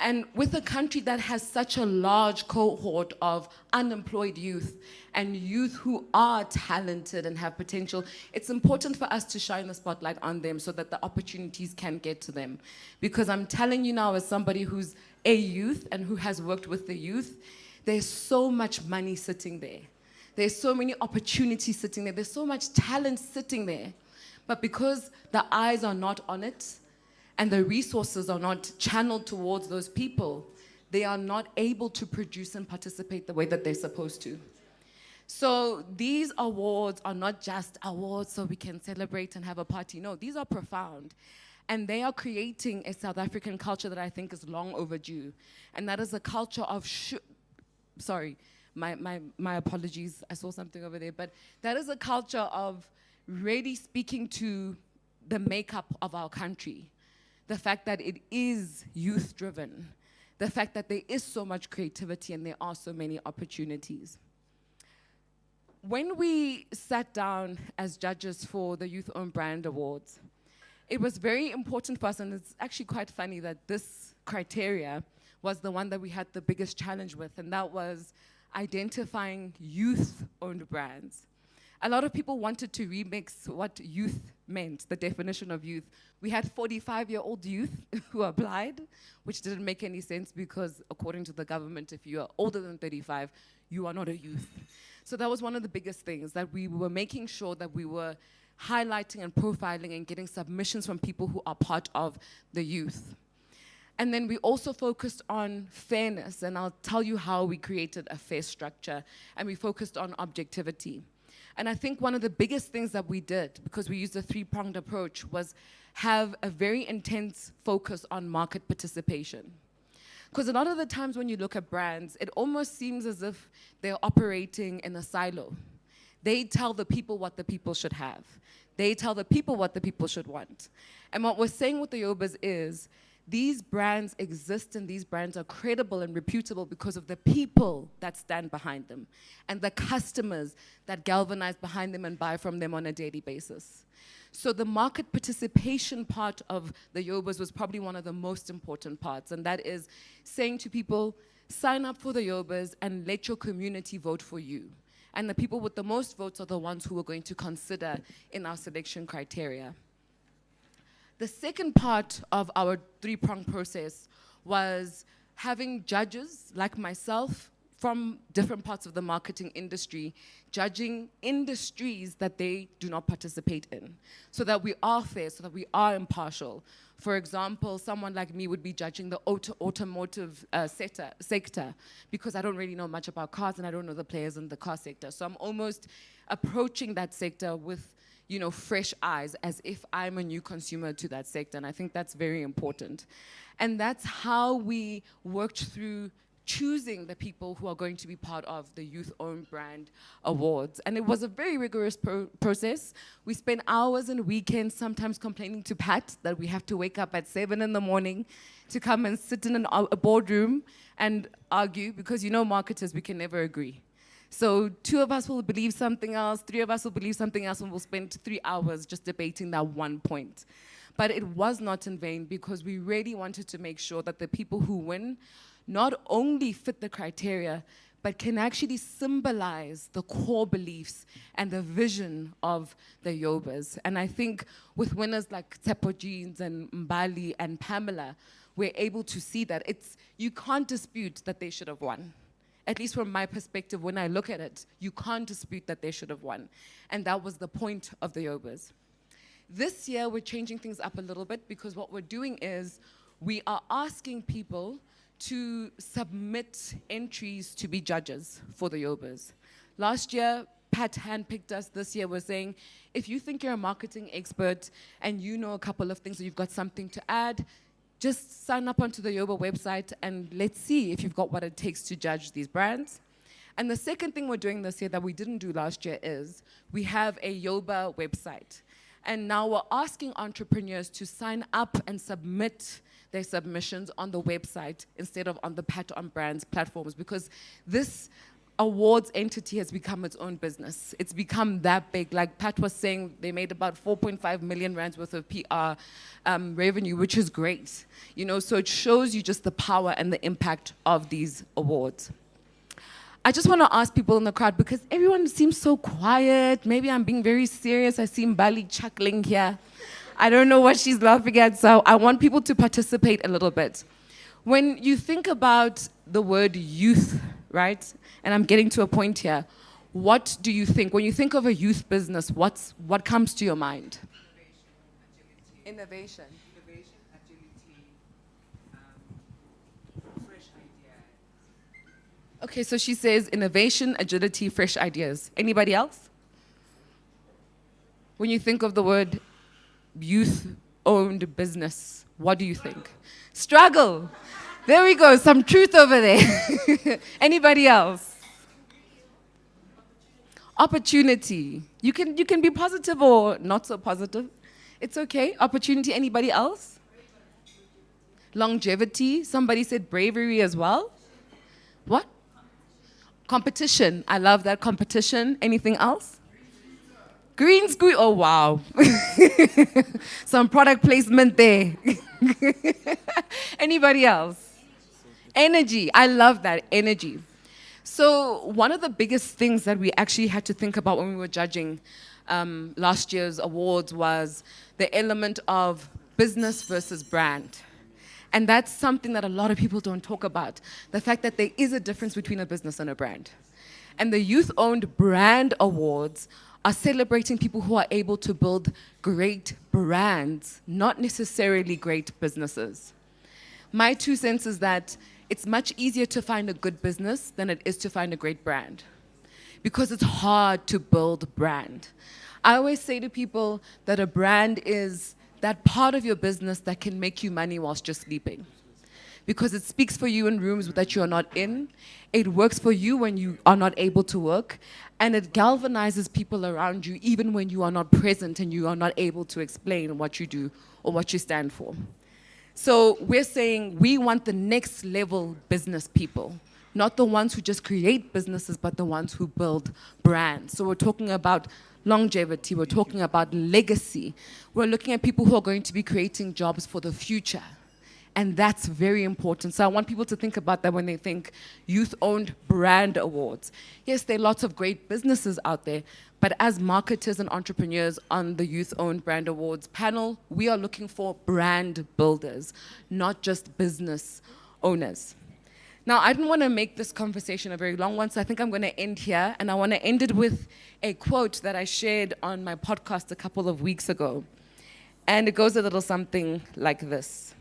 And with a country that has such a large cohort of unemployed youth and youth who are talented and have potential, it's important for us to shine the spotlight on them so that the opportunities can get to them. Because I'm telling you now, as somebody who's a youth and who has worked with the youth, there's so much money sitting there. There's so many opportunities sitting there. There's so much talent sitting there. But because the eyes are not on it, and the resources are not channeled towards those people, they are not able to produce and participate the way that they're supposed to. So these awards are not just awards so we can celebrate and have a party. No, these are profound. And they are creating a South African culture that I think is long overdue. And that is a culture of, sorry, my apologies, I saw something over there. But that is a culture of really speaking to the makeup of our country. The fact that it is youth-driven, the fact that there is so much creativity and there are so many opportunities. When we sat down as judges for the Youth-Owned Brand Awards, it was very important for us, and it's actually quite funny that this criteria was the one that we had the biggest challenge with, and that was identifying youth-owned brands. A lot of people wanted to remix what youth meant, the definition of youth. We had 45-year-old youth who applied, which didn't make any sense because according to the government, if you are older than 35, you are not a youth. So that was one of the biggest things, that we were making sure that we were highlighting and profiling and getting submissions from people who are part of the youth. And then we also focused on fairness, and I'll tell you how we created a fair structure, and we focused on objectivity. And I think one of the biggest things that we did, because we used a three-pronged approach, was have a very intense focus on market participation. Because a lot of the times when you look at brands, it almost seems as if they're operating in a silo. They tell the people what the people should have. They tell the people what the people should want. And what we're saying with the Yobas is, these brands exist and these brands are credible and reputable because of the people that stand behind them and the customers that galvanize behind them and buy from them on a daily basis. So the market participation part of the Yobas was probably one of the most important parts, and that is saying to people, sign up for the Yobas and let your community vote for you. And the people with the most votes are the ones who we're going to consider in our selection criteria. The second part of our three-pronged process was having judges like myself from different parts of the marketing industry judging industries that they do not participate in, so that we are fair, so that we are impartial. For example, someone like me would be judging the automotive sector because I don't really know much about cars and I don't know the players in the car sector. So I'm almost approaching that sector with fresh eyes, as if I'm a new consumer to that sector, and I think that's very important. And that's how we worked through choosing the people who are going to be part of the Youth-Owned Brand Awards. And it was a very rigorous process. We spent hours and weekends sometimes complaining to Pat that we have to wake up at 7 in the morning to come and sit in a boardroom and argue, because marketers, we can never agree. So 2 of us will believe something else, 3 of us will believe something else, and we'll spend 3 hours just debating that one point. But it was not in vain, because we really wanted to make sure that the people who win not only fit the criteria, but can actually symbolize the core beliefs and the vision of the Yobas. And I think with winners like Tshepo Jeans and Mbali and Pamela, we're able to see that you can't dispute that they should have won. At least from my perspective, when I look at it, you can't dispute that they should have won. And that was the point of the Yobas. This year, we're changing things up a little bit, because what we're doing is we are asking people to submit entries to be judges for the Yobas. Last year, Pat handpicked us. This year, we're saying, if you think you're a marketing expert and you know a couple of things, or you've got something to add, just sign up onto the Yoba website and let's see if you've got what it takes to judge these brands. And the second thing we're doing this year that we didn't do last year is we have a Yoba website. And now we're asking entrepreneurs to sign up and submit their submissions on the website instead of on the Pat on Brands platforms, because this awards entity has become its own business. It's become that big. Like Pat was saying, they made about 4.5 million rands worth of PR revenue, which is great. So it shows you just the power and the impact of these awards. I just want to ask people in the crowd, because everyone seems so quiet. Maybe I'm being very serious. I see Mbali chuckling here. I don't know what she's laughing at, so I want people to participate a little bit. When you think about the word youth, right? And I'm getting to a point here. What do you think? When you think of a youth business, what comes to your mind? Innovation. Innovation, agility, fresh ideas. Okay, so she says innovation, agility, fresh ideas. Anybody else? When you think of the word youth-owned business, what do you think? Struggle. There we go, some truth over there. Anybody else? Opportunity. You can be positive or not so positive. It's okay. Opportunity. Anybody else? Longevity. Somebody said bravery as well. What? Competition. I love that. Competition. Anything else? Green squeeze. Oh, wow. Some product placement there. Anybody else? Energy. I love that. Energy. So one of the biggest things that we actually had to think about when we were judging last year's awards was the element of business versus brand. And that's something that a lot of people don't talk about. The fact that there is a difference between a business and a brand. And the Youth-Owned Brand Awards are celebrating people who are able to build great brands, not necessarily great businesses. My 2 cents is that it's much easier to find a good business than it is to find a great brand, because it's hard to build brand. I always say to people that a brand is that part of your business that can make you money whilst you're sleeping, because it speaks for you in rooms that you are not in, it works for you when you are not able to work, and it galvanizes people around you even when you are not present and you are not able to explain what you do or what you stand for. So we're saying we want the next level business people, not the ones who just create businesses, but the ones who build brands. So we're talking about longevity, we're talking about legacy. We're looking at people who are going to be creating jobs for the future. And that's very important. So I want people to think about that when they think Youth-Owned Brand Awards. Yes, there are lots of great businesses out there, but as marketers and entrepreneurs on the Youth-Owned Brand Awards panel, we are looking for brand builders, not just business owners. Now, I didn't want to make this conversation a very long one, so I think I'm going to end here, and I want to end it with a quote that I shared on my podcast a couple of weeks ago. And it goes a little something like this.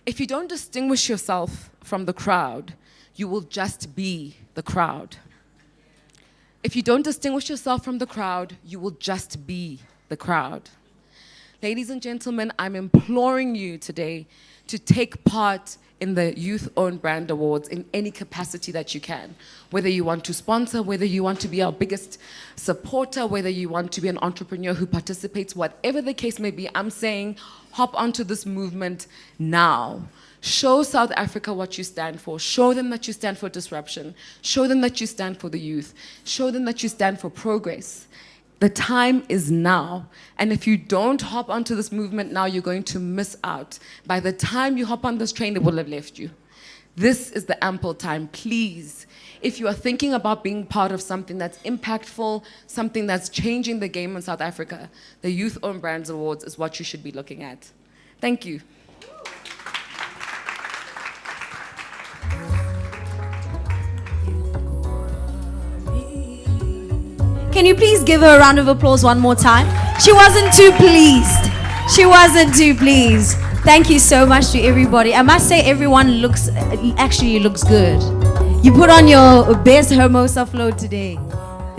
If you don't distinguish yourself from the crowd, you will just be the crowd. If you don't distinguish yourself from the crowd, you will just be the crowd. Ladies and gentlemen, I'm imploring you today to take part in the Youth-Owned Brand Awards in any capacity that you can. Whether you want to sponsor, whether you want to be our biggest supporter, whether you want to be an entrepreneur who participates, whatever the case may be, I'm saying hop onto this movement now. Show South Africa what you stand for. Show them that you stand for disruption. Show them that you stand for the youth. Show them that you stand for progress. The time is now. And if you don't hop onto this movement now, you're going to miss out. By the time you hop on this train, it will have left you. This is the ample time. Please, if you are thinking about being part of something that's impactful, something that's changing the game in South Africa, the Youth-Owned Brands Awards is what you should be looking at. Thank you. Can you please give her a round of applause one more time? She wasn't too pleased. She wasn't too pleased. Thank you so much to everybody. I must say everyone actually looks good. You put on your best Hermosa flow today.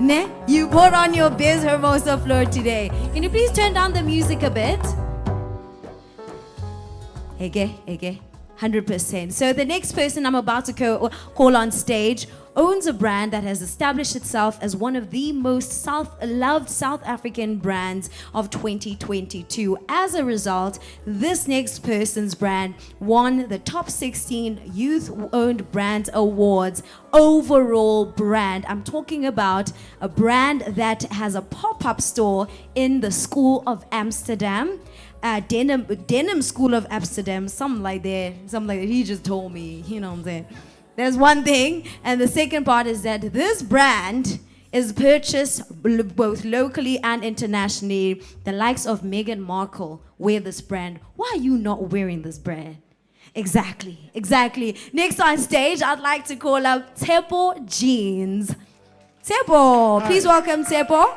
Ne? You put on your best Hermosa flow today. Can you please turn down the music a bit? Ege. 100%. So the next person I'm about to call on stage owns a brand that has established itself as one of the most loved South African brands of 2022. As a result, this next person's brand won the top 16 Youth-Owned Brand Awards overall brand. I'm talking about a brand that has a pop-up store in the School of Amsterdam. Denim School of Amsterdam, something like that. He just told me, you know what I'm saying? There's one thing, and the second part is that this brand is purchased both locally and internationally. The likes of Meghan Markle wear this brand. Why are you not wearing this brand? Exactly. Next on stage, I'd like to call up Tshepo Jeans. Tshepo, please welcome Tshepo.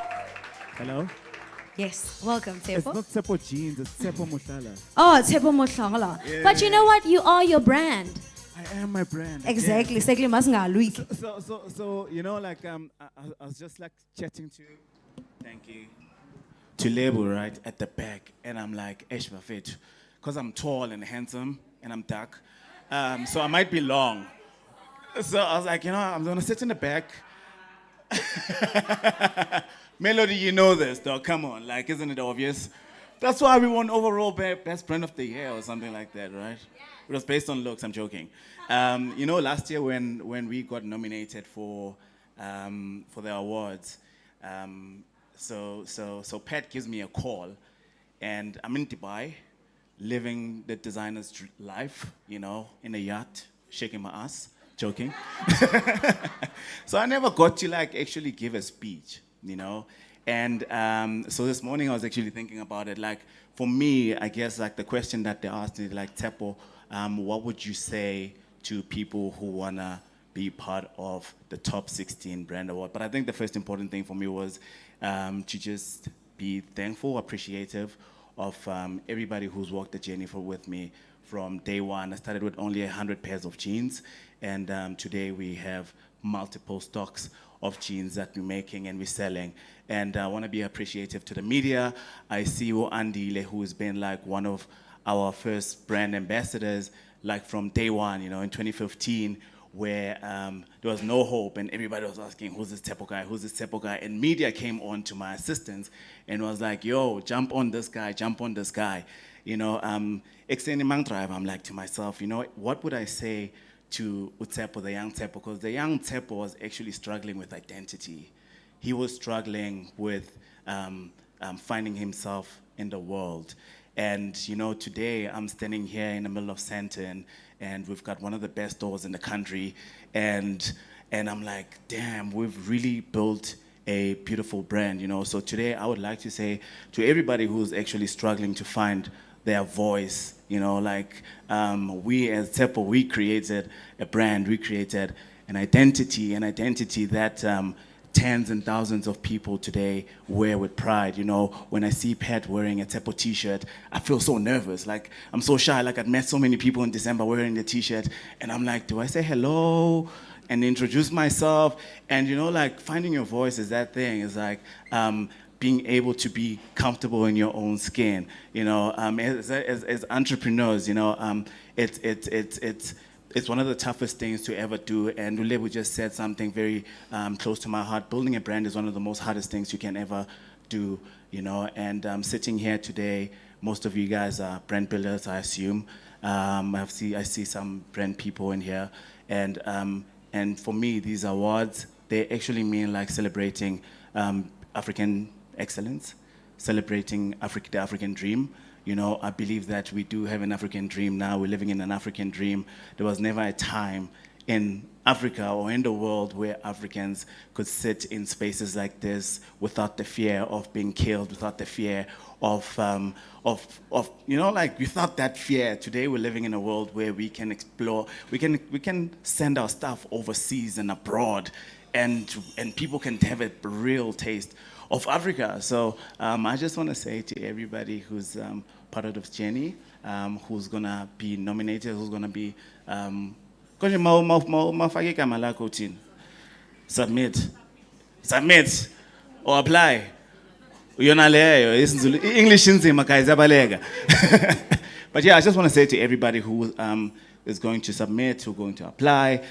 Hello? Yes, welcome Tshepo. It's not Tshepo Jeans, it's Tshepo Mohlangu. Oh, Tshepo Mohlangu. Yeah. But you know what? You are your brand. I am my brand. Exactly. Yeah. So, you know, like I was just like chatting to Lebo, right, at the back, and I'm like, Eshbafet, because I'm tall and handsome and I'm dark, so I might be long. So I was like, you know, I'm gonna sit in the back. Melody, you know this, though. Come on, like, isn't it obvious? That's why we won overall best brand of the year or something like that, right? It was based on looks. I'm joking. You know, last year when we got nominated for the awards, so Pat gives me a call, and I'm in Dubai, living the designer's life, you know, in a yacht, shaking my ass, Joking. So I never got to like actually give a speech, you know. And so this morning I was actually thinking about it. Like for me, I guess like the question that they asked me, like Tshepo, what would you say to people who wanna be part of the top 16 brand award? But I think the first important thing for me was to just be thankful, appreciative of everybody who's walked the journey with me from day one. I started with only 100 pairs of jeans, and today we have multiple stocks of jeans that we're making and we're selling. And I want to be appreciative to the media. I see Andile, who's been like one of our first brand ambassadors, like from day one, you know, in 2015, where there was no hope and everybody was asking, who's this Tshepo guy, who's this Tshepo guy? And media came on to my assistance and was like, yo, jump on this guy, jump on this guy. You know, extending Mang Drive, I'm like to myself, you know, what would I say to Tshepo, the young Tshepo? Because the young Tshepo was actually struggling with identity. He was struggling with finding himself in the world. And, you know, today I'm standing here in the middle of Sandton, and we've got one of the best stores in the country. And I'm like, damn, we've really built a beautiful brand, you know. So today I would like to say to everybody who's actually struggling to find their voice, you know, like we as Tshepo, we created a brand, we created an identity that tens and thousands of people today wear with pride. You know, when I see Pat wearing a Tshepo t-shirt, I feel so nervous. Like, I'm so shy. Like, I'd met so many people in December wearing the t-shirt, and I'm like, do I say hello and introduce myself? And, you know, like, finding your voice is that thing. It's like being able to be comfortable in your own skin. You know, as entrepreneurs, you know, it's one of the toughest things to ever do, and Lebo just said something very close to my heart. Building a brand is one of the most hardest things you can ever do, you know, and sitting here today, most of you guys are brand builders, I assume. I see some brand people in here, and for me, these awards, they actually mean like celebrating African excellence, celebrating the African dream. You know, I believe that we do have an African dream now. We're living in an African dream. There was never a time in Africa or in the world where Africans could sit in spaces like this without the fear of being killed, without the fear of you know, like without that fear. Today we're living in a world where we can explore, we can send our stuff overseas and abroad, and people can have a real taste of Africa. So I just want to say to everybody who's part of this journey, who's gonna be nominated, who's gonna be submit or apply. English But yeah, I just want to say to everybody who is going to submit, who's going to apply,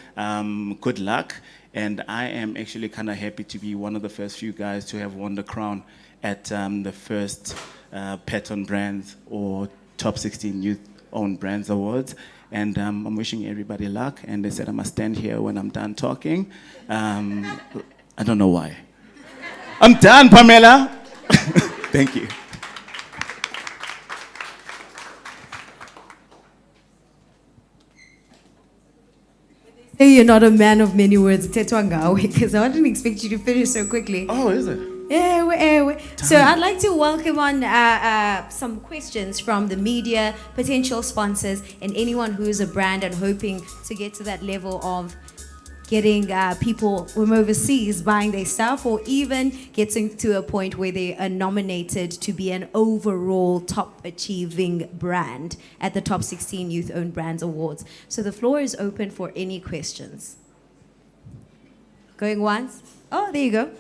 good luck. And I am actually kind of happy to be one of the first few guys to have won the crown at the first Patton Brands or Top 16 Youth-Owned Brands Awards. And I'm wishing everybody luck. And they said I must stand here when I'm done talking. I don't know why. I'm done, Pamela. Thank you. Say you're not a man of many words, because I didn't expect you to finish so quickly. Oh, is it? Yeah. So I'd like to welcome on some questions from the media, potential sponsors, and anyone who is a brand and hoping to get to that level of getting people from overseas buying their stuff, or even getting to a point where they are nominated to be an overall top achieving brand at the Top 16 Youth Owned Brands Awards. So the floor is open for any questions. Going once? Oh, there you go.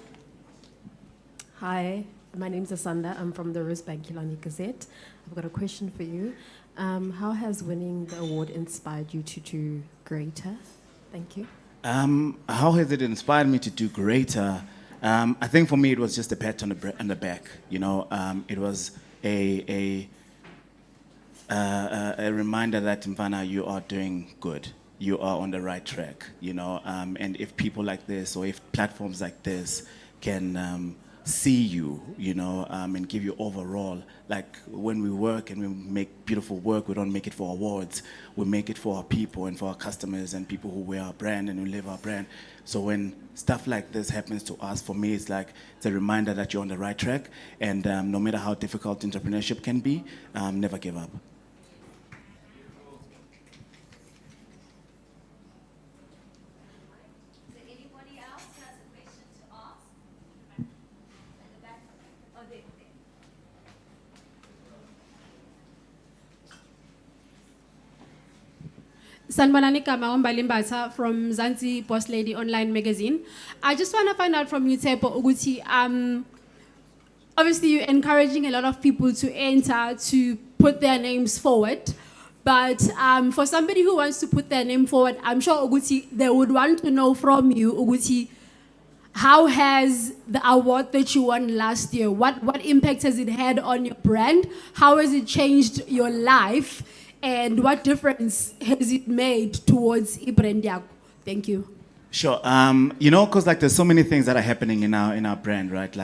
Hi, my name's Asanda. I'm from the Rosebank Killarney Gazette. I've got a question for you. How has winning the award inspired you to do greater? Thank you. How has it inspired me to do greater? I think for me it was just a pat on the back. You know, it was a reminder that Mfana, you are doing good. You are on the right track. You know, and if people like this or if platforms like this can see you, and give you overall. Like when we work and we make beautiful work, we don't make it for awards. We make it for our people and for our customers and people who wear our brand and who live our brand. So when stuff like this happens to us, for me, it's a reminder that you're on the right track. And no matter how difficult entrepreneurship can be, never give up. Sanbalani Kama from Zanzi Boss Lady Online Magazine. I just want to find out from you, Tshepo Uguti. Obviously, you're encouraging a lot of people to enter, to put their names forward. But for somebody who wants to put their name forward, I'm sure, Uguti, they would want to know from you, Uguti, how has the award that you won last year, what impact has it had on your brand? How has it changed your life? And what difference has it made towards brand yako? Thank you. Sure. Because there's so many things that are happening in our brand, right?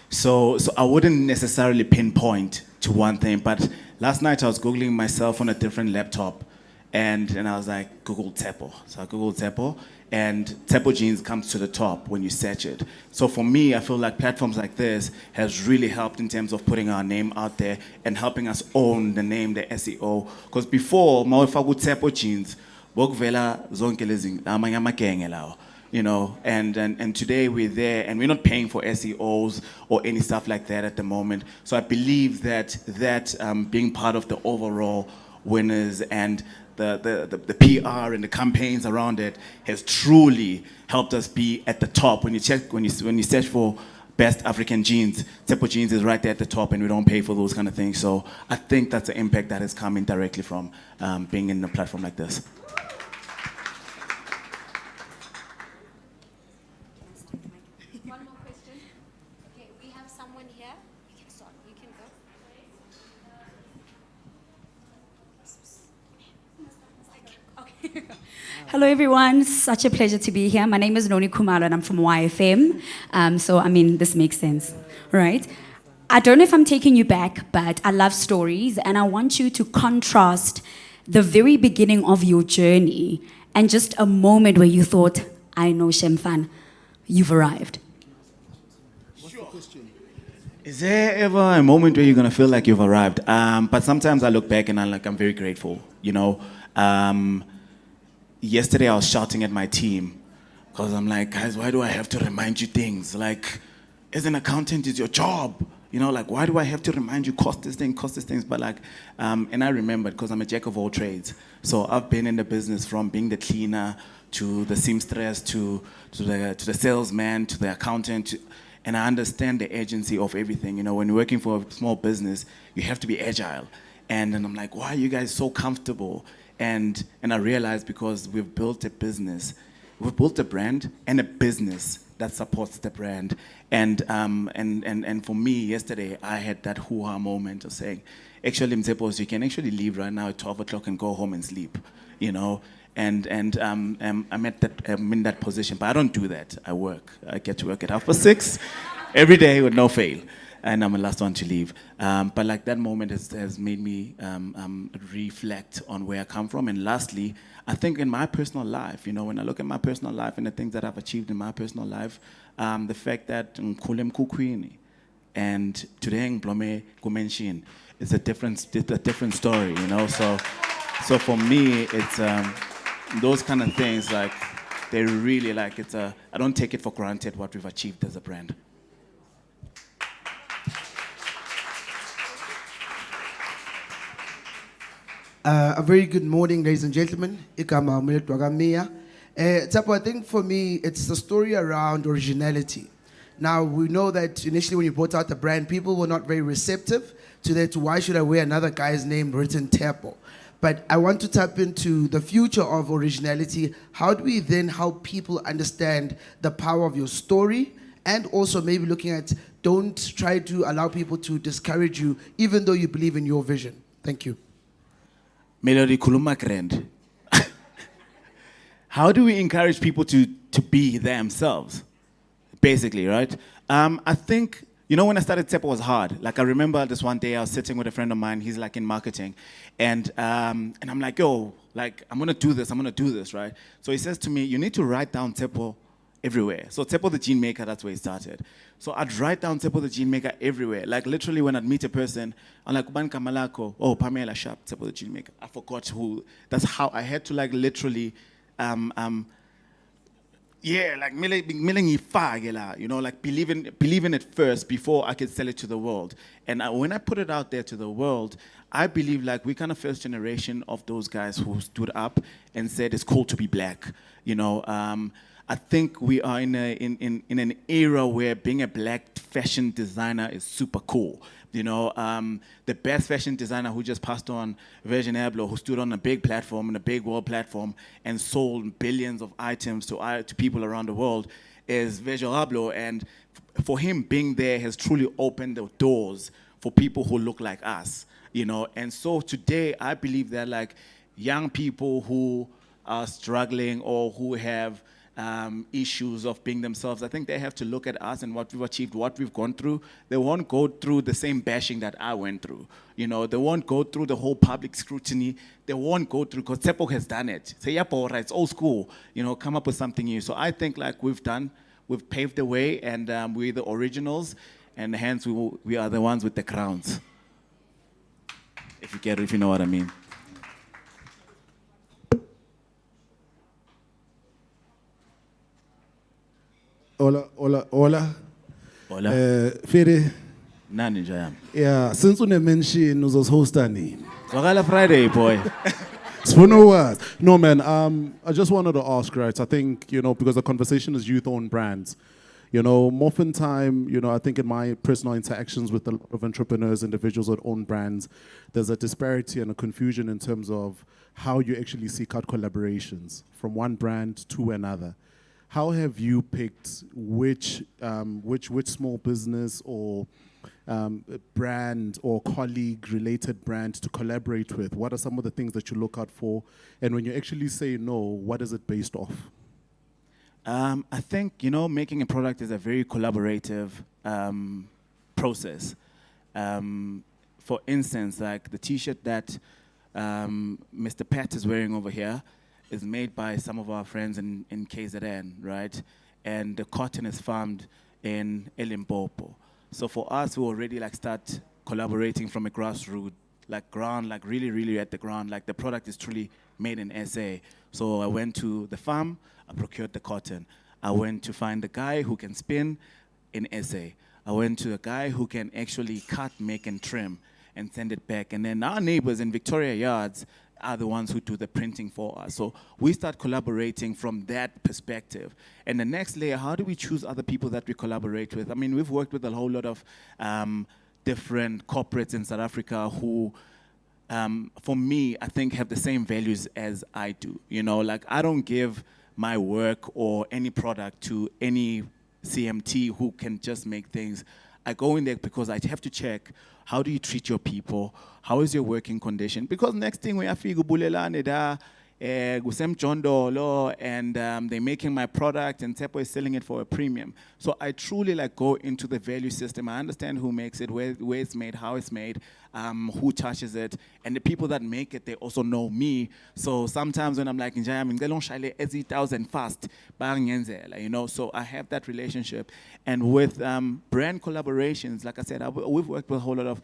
So I wouldn't necessarily pinpoint to one thing, but last night I was Googling myself on a different laptop, and I was like, Google Tshepo. So I Googled Tshepo, and Tshepo Jeans comes to the top when you search it. So for me, I feel like platforms like this has really helped in terms of putting our name out there and helping us own the name, the SEO. Because before, mawufaku Tshepo Jeans, bokuvela zonke lezi amanye amagenge lawo. And today we're there and we're not paying for SEOs or any stuff like that at the moment. So I believe that being part of the overall winners and the PR and the campaigns around it has truly helped us be at the top. When you search for best African jeans, Tshepo Jeans is right there at the top, and we don't pay for those kind of things. So I think that's the impact that has come indirectly from being in a platform like this. One more question. Okay, we have someone here. You can start. You can go. Hello everyone, such a pleasure to be here. My name is Noni Kumalo and I'm from YFM. This makes sense, right? I don't know if I'm taking you back, but I love stories and I want you to contrast the very beginning of your journey and just a moment where you thought, I know Shemfan, you've arrived. Sure. Is there ever a moment where you're going to feel like you've arrived? But sometimes I look back and I'm very grateful, Yesterday I was shouting at my team because I'm like, guys, why do I have to remind you things? Like, as an accountant, it's your job. Why do I have to remind you, cost this things? But and I remembered because I'm a jack of all trades. So I've been in the business from being the cleaner to the seamstress to the salesman to the accountant. And I understand the agency of everything. When you're working for a small business, you have to be agile. And then I'm like, why are you guys so comfortable? And I realized because we've built a business, we've built a brand and a business that supports the brand. And for me, yesterday, I had that hoo-ha moment of saying, actually, Mtshepo, you can actually leave right now at 12 o'clock and go home and sleep, And I'm in that position, but I don't do that. I work. I get to work at 6:30 every day with no fail. And I'm the last one to leave. But that moment has made me reflect on where I come from. And lastly, I think in my personal life, when I look at my personal life and the things that I've achieved in my personal life, the fact that Nkulem Kukwini and today Blome Kumenshin, it's a different story, So for me, it's those kind of things, they really I don't take it for granted what we've achieved as a brand. A very good morning, ladies and gentlemen. Tshepo, I think for me, it's the story around originality. Now, we know that initially when you brought out the brand, people were not very receptive to that. Why should I wear another guy's name written Tshepo? But I want to tap into the future of originality. How do we then help people understand the power of your story? And also maybe looking at, don't try to allow people to discourage you, even though you believe in your vision. Thank you. Melody Kuluma Grand. How do we encourage people to be themselves? basically, right? I think, when I started Tshepo was hard. Like I remember this one day I was sitting with a friend of mine, he's like in marketing. And I'm like, yo, like I'm gonna do this, right? So he says to me, you need to write down Tshepo everywhere. So Tshepo the Jean Maker, that's where it started. So I'd write down Tshepo the Jean Maker everywhere. Like literally when I'd meet a person, I'm like, Uban Kamalako, oh, Pamela Sharp, Tshepo the Jean Maker. I forgot who. That's how I had to like literally, like like believe in it first before I could sell it to the world. And when I put it out there to the world, I believe like we kind of first generation of those guys who stood up and said it's cool to be black. I think we are in an era where being a black fashion designer is super cool. The best fashion designer who just passed on, Virgin Abloh, who stood on a big platform, and a big world platform, and sold billions of items to people around the world, is Virgin Abloh. And for him, being there has truly opened the doors for people who look like us. And so today, I believe that like young people who are struggling or who have issues of being themselves, I think they have to look at us and what we've achieved, what we've gone through. They won't go through the same bashing that I went through. They won't go through the whole public scrutiny. They won't go through, because Tshepo has done it. Say, yeah, it's old school. Come up with something new. So I think like we've paved the way, and we're the originals, and hence we are the ones with the crowns. If you know what I mean. Hola. Fede. Nani njayam. Yeah, since une mention uzoshosta nini? Zwakala Friday, boy. No, man, I just wanted to ask, right? I think, because the conversation is youth-owned brands. Oftentimes, I think in my personal interactions with a lot of entrepreneurs, individuals that own brands, there's a disparity and a confusion in terms of how you actually seek out collaborations from one brand to another. How have you picked which small business or brand or colleague-related brand to collaborate with? What are some of the things that you look out for? And when you actually say no, what is it based off? I think, making a product is a very collaborative process. For instance, like the T-shirt that Mr. Pat is wearing over here is made by some of our friends in KZN, right? And the cotton is farmed in Limpopo. So for us, we already start collaborating from a grassroots, ground, really, really at the ground. Like the product is truly made in SA. So I went to the farm, I procured the cotton. I went to find the guy who can spin in SA. I went to a guy who can actually cut, make, and trim and send it back. And then our neighbors in Victoria Yards are the ones who do the printing for us. So we start collaborating from that perspective. And the next layer, how do we choose other people that we collaborate with? I mean, we've worked with a whole lot of different corporates in South Africa who, for me, I think have the same values as I do. I don't give my work or any product to any CMT who can just make things. I go in there because I have to check, how do you treat your people? How is your working condition? Because next thing we have to bulelane da gusem jondolo, and they're making my product and Tshepo is selling it for a premium. So I truly go into the value system. I understand who makes it, where it's made, how it's made, who touches it, and the people that make it, they also know me. So sometimes when I'm like, fast, so I have that relationship. And with brand collaborations, like I said, we've worked with a whole lot of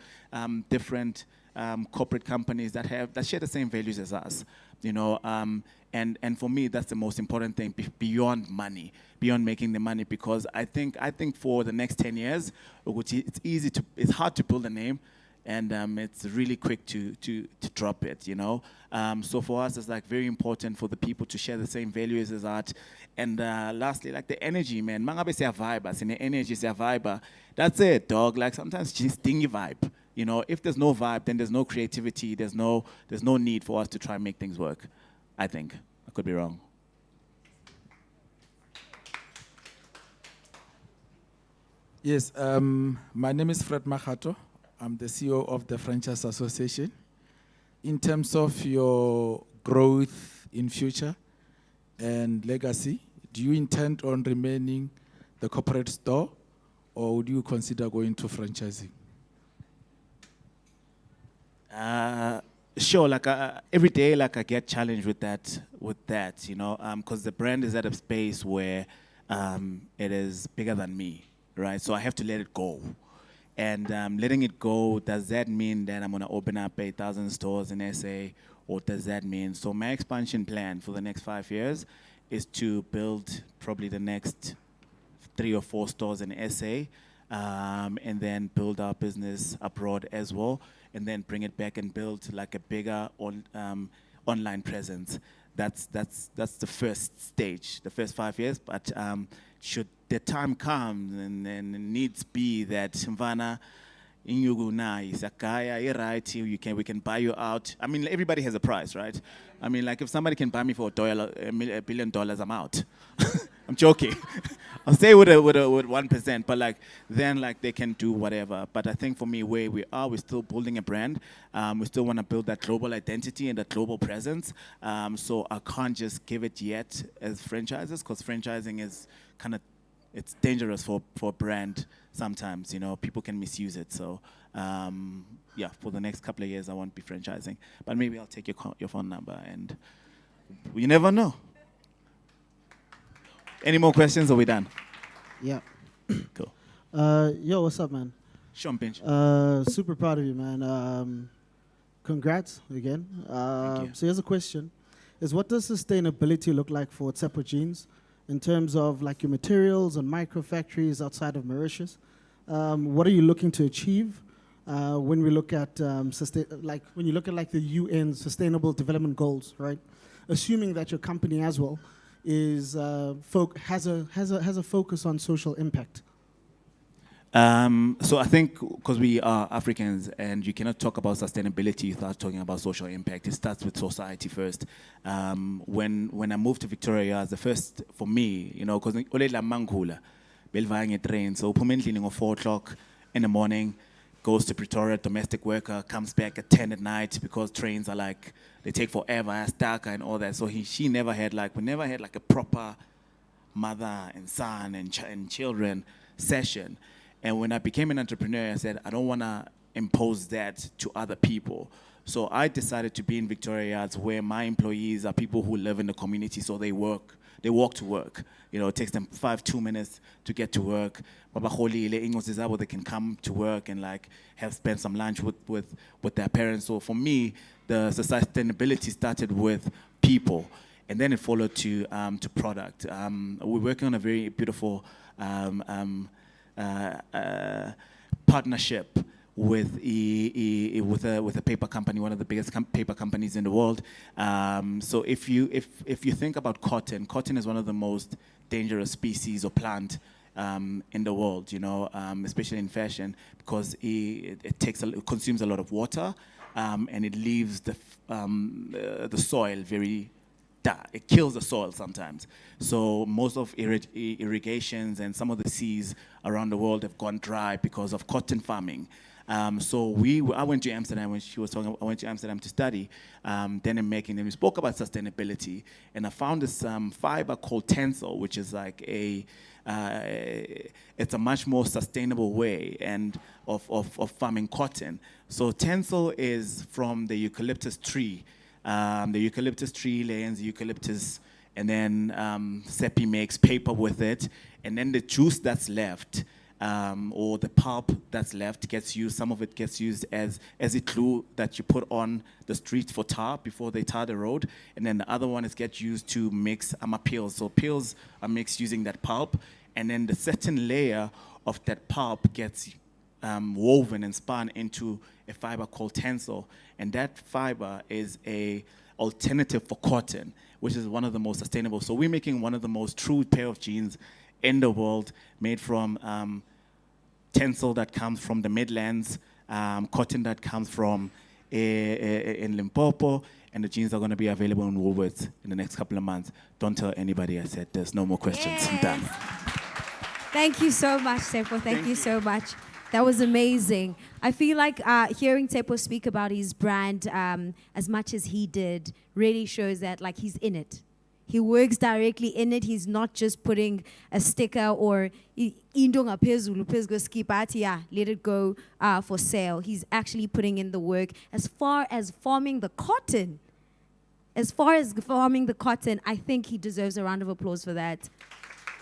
different corporate companies that share the same values as us, and for me that's the most important thing beyond money, beyond making the money, because I think for the next 10 years, it's hard to build a name, and it's really quick to drop it, So for us, it's very important for the people to share the same values as art. And lastly, the energy, man. Mangabe siya vibe, sine energy siya vibe. That's it, dog. Sometimes just stingy vibe. If there's no vibe, then there's no creativity. There's no need for us to try and make things work. I think. I could be wrong. Yes, my name is Fred Mahato. I'm the CEO of the Franchise Association. In terms of your growth in future and legacy, do you intend on remaining the corporate store, or would you consider going to franchising? Sure, like every day, like I get challenged with that, you know, because the brand is at a space where it is bigger than me, right? So I have to let it go. And letting it go, does that mean that I'm going to open up 8,000 stores in SA? Or does that mean, so my expansion plan for the next 5 years is to build probably the next 3 or 4 stores in SA, and then build our business abroad as well, and then bring it back and build like a bigger online presence. That's the first stage, the first 5 years. But should the time come and needs be that Mvana inyugu na isakaya right, we can buy you out. I mean, everybody has a price, right? I mean, like if somebody can buy me for $1 billion, I'm out. I'm joking. I'll stay with 1%, but like then like they can do whatever. But I think for me, where we are, we're still building a brand. We still want to build that global identity and that global presence. So I can't just give it yet as franchises, because franchising is kind of, it's dangerous for a brand sometimes, you know, people can misuse it. So yeah, for the next couple of years, I won't be franchising. But maybe I'll take your phone number, and you never know. Any more questions, or we done? Yeah. Cool. Yo, what's up, man? Sean Pinch. Super proud of you, man. Congrats again. Thank you. So here's a question: is what does sustainability look like for Tshepo Jeans in terms of like your materials and micro factories outside of Mauritius? What are you looking to achieve when we look at when you look at like the UN Sustainable Development Goals, right? Assuming that your company as well is has a focus on social impact. So I think because we are Africans and you cannot talk about sustainability without talking about social impact. It starts with society first. When I moved to Victoria, the first for me, you know, because Olela Mangula, Belvang a train, so Pumentlining of 4 o'clock in the morning, goes to Pretoria, domestic worker, comes back at 10 at night because trains are like, they take forever, stuck and all that. So we never had like a proper mother and son and children session. And when I became an entrepreneur, I said, I don't want to impose that to other people. So I decided to be in Victoria, where my employees are people who live in the community, so they walk to work. You know, it takes them 2 minutes to get to work. They can come to work and like have spent some lunch with their parents. So for me, the sustainability started with people, and then it followed to product. We're working on a very beautiful partnership with a paper company, one of the biggest paper companies in the world. So if you think about cotton is one of the most dangerous species or plant in the world, you know, especially in fashion, because it consumes a lot of water, and it leaves the soil very. It kills the soil sometimes. So most of irrigations and some of the seas around the world have gone dry because of cotton farming. So I went to Amsterdam when she was talking. I went to Amsterdam to study denim making. And we spoke about sustainability, and I found this fiber called tencel, which is like it's a much more sustainable way of farming cotton. So tencel is from the eucalyptus tree. The eucalyptus tree lands eucalyptus, and then Seppi makes paper with it, and then the juice that's left, or the pulp that's left, gets used. Some of it gets used as a glue that you put on the streets for tar before they tar the road, and then the other one gets used to mix peels. So peels are mixed using that pulp, and then the certain layer of that pulp gets woven and spun into a fiber called tencel, and that fiber is a alternative for cotton, which is one of the most sustainable. So we're making one of the most true pair of jeans in the world, made from tencel that comes from the Midlands, cotton that comes from in Limpopo, and the jeans are going to be available in Woolworths in the next couple of months. Don't tell anybody I said there's no more questions. Yes. I'm done. Thank you so much, Tshepo. Thank you so much. That was amazing. I feel like hearing Tshepo speak about his brand as much as he did really shows that like he's in it. He works directly in it. He's not just putting a sticker or indo ngaphezulu phezu kweskipa athi, yeah, let it go for sale. He's actually putting in the work. As far as farming the cotton, I think he deserves a round of applause for that.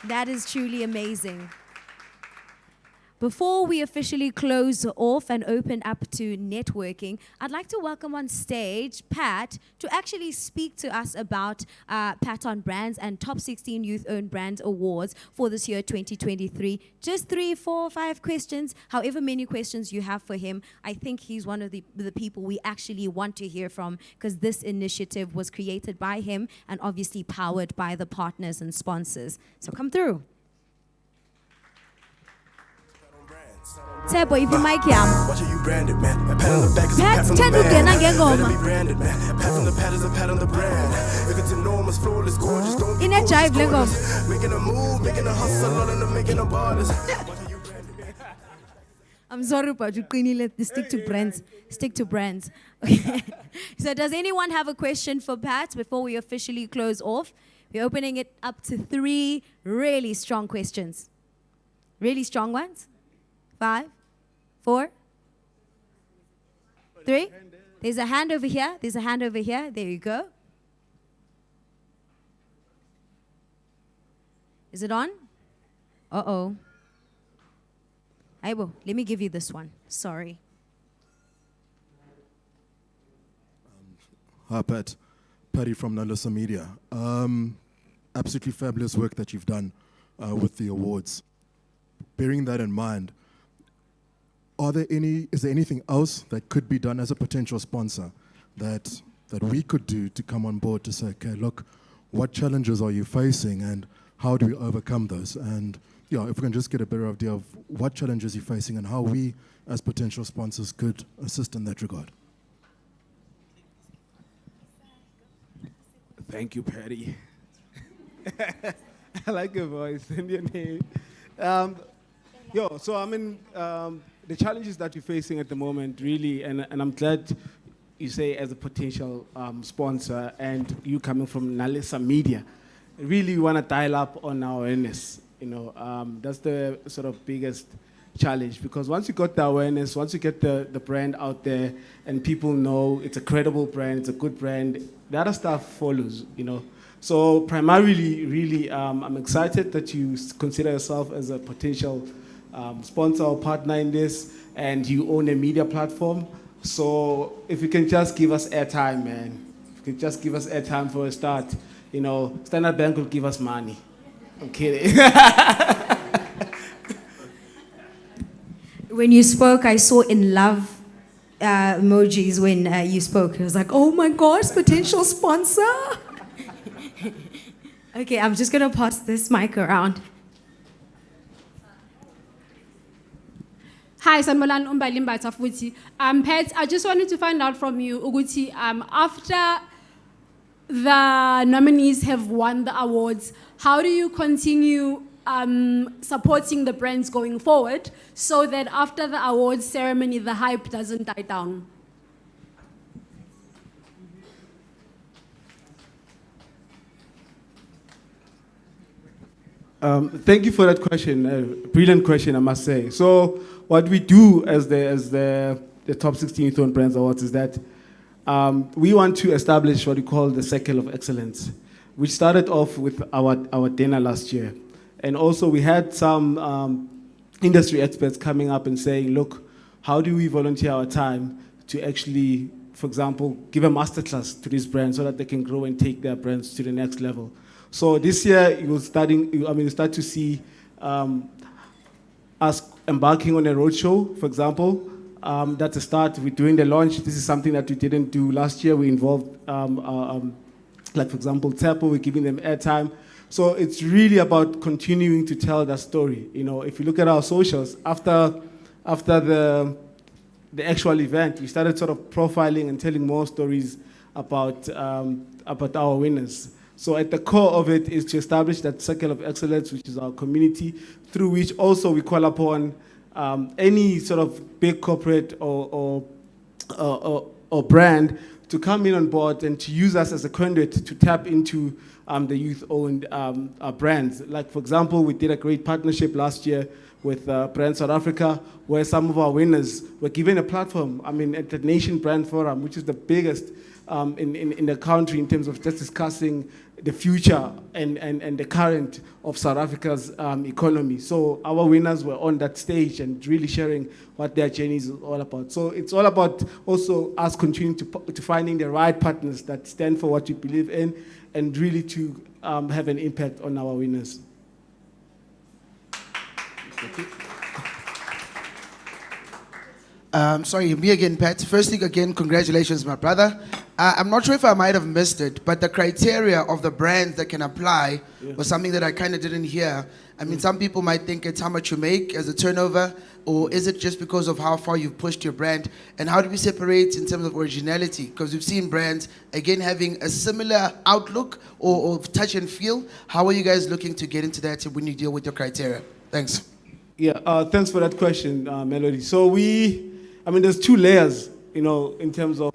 That is truly amazing. Before we officially close off and open up to networking, I'd like to welcome on stage Pat to actually speak to us about Pat on Brands and Top 16 Youth-Owned Brands Awards for this year, 2023. Just 3, 4, 5 questions, however many questions you have for him. I think he's one of the people we actually want to hear from, because this initiative was created by him and obviously powered by the partners and sponsors. So come through. Tshepo, if you mic yam. Watch how you branded, man. A pat on the back is a Pat, pat from tell the you again, band. again, go, Better man. be branded, man. A pat from the pat is a pat on the brand. If it's enormous, flawless, gorgeous, don't be In a cautious, jive, let go. corners. Making a move, making a hustle, all in the making a borders. Watch how you branded. I'm sorry, but you clearly let stick to brands. Stick to brands. Okay. So does anyone have a question for Pat before we officially close off? We're opening it up to 3 really strong questions. Really strong ones? 5, 4, 3. There's a hand over here. There's a hand over here. There you go. Is it on? Uh-oh. Aibo, let me give you this one. Sorry. Hi, Pat. Patty from Nalisa Media. Absolutely fabulous work that you've done with the awards. Bearing that in mind, is there anything else that could be done as a potential sponsor that we could do to come on board to say, okay, look, what challenges are you facing and how do we overcome those? And yeah, if we can just get a better idea of what challenges you're facing and how we as potential sponsors could assist in that regard. Thank you, Patty. I like your voice and your name. So I mean, the challenges that you're facing at the moment, really, and I'm glad you say as a potential sponsor and you coming from Nalisa Media, really want to dial up on our awareness. That's the sort of biggest challenge, because once you got the awareness, once you get the brand out there and people know it's a credible brand, it's a good brand, the other stuff follows, So primarily, really, I'm excited that you consider yourself as a potential sponsor or partner in this, and you own a media platform. So if you can just give us airtime, man. If you can just give us airtime for a start, Standard Bank will give us money. I'm kidding. When you spoke, I saw in love emojis when you spoke. I was like, oh my gosh, potential sponsor. Okay, I'm just going to pass this mic around. Hi, Sanbolan Umbalimba Futhi. Pat, I just wanted to find out from you, Uguti, after the nominees have won the awards, how do you continue supporting the brands going forward so that after the awards ceremony, the hype doesn't die down? Thank you for that question. Brilliant question, I must say. So what we do as the Top 16 Youth-Owned Brands Awards is that we want to establish what we call the Circle of Excellence, which started off with our dinner last year. And also we had some industry experts coming up and saying, look, how do we volunteer our time to actually, for example, give a masterclass to these brands so that they can grow and take their brands to the next level. So this year, you start to see us embarking on a roadshow, for example. That's a start. We're doing the launch. This is something that we didn't do last year. We involved, like for example, Tshepo, we're giving them airtime. So it's really about continuing to tell that story. If you look at our socials, after the actual event, we started sort of profiling and telling more stories about our winners. So at the core of it is to establish that circle of excellence, which is our community, through which also we call upon any sort of big corporate or brand to come in on board and to use us as a conduit to tap into the youth-owned brands. Like, for example, we did a great partnership last year with Brand South Africa, where some of our winners were given a platform, at the Nation Brand Forum, which is the biggest in the country in terms of just discussing the future and the current of South Africa's economy. So our winners were on that stage and really sharing what their journey is all about. So it's all about also us continuing to finding the right partners that stand for what we believe in and really to have an impact on our winners. Sorry, me again, Pat. Firstly, again, congratulations, my brother. I'm not sure if I might have missed it, but the criteria of the brands that can apply was something that I kind of didn't hear. Some people might think it's how much you make as a turnover, or is it just because of how far you've pushed your brand? And how do we separate in terms of originality? Because we've seen brands, again, having a similar outlook or touch and feel. How are you guys looking to get into that when you deal with your criteria? Thanks. Yeah, thanks for that question, Melody. So there's two layers, in terms of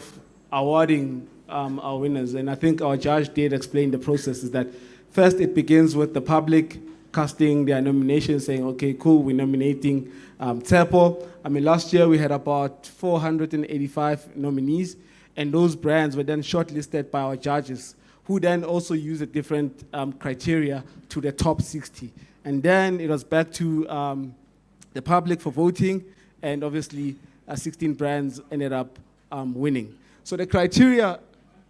awarding our winners. And I think our judge did explain the process is that first it begins with the public casting their nomination, saying, okay, cool, we're nominating Tshepo. Last year we had about 485 nominees, and those brands were then shortlisted by our judges, who then also use a different criteria to the top 60. And then it was back to the public for voting, and obviously 16 brands ended up winning. So the criteria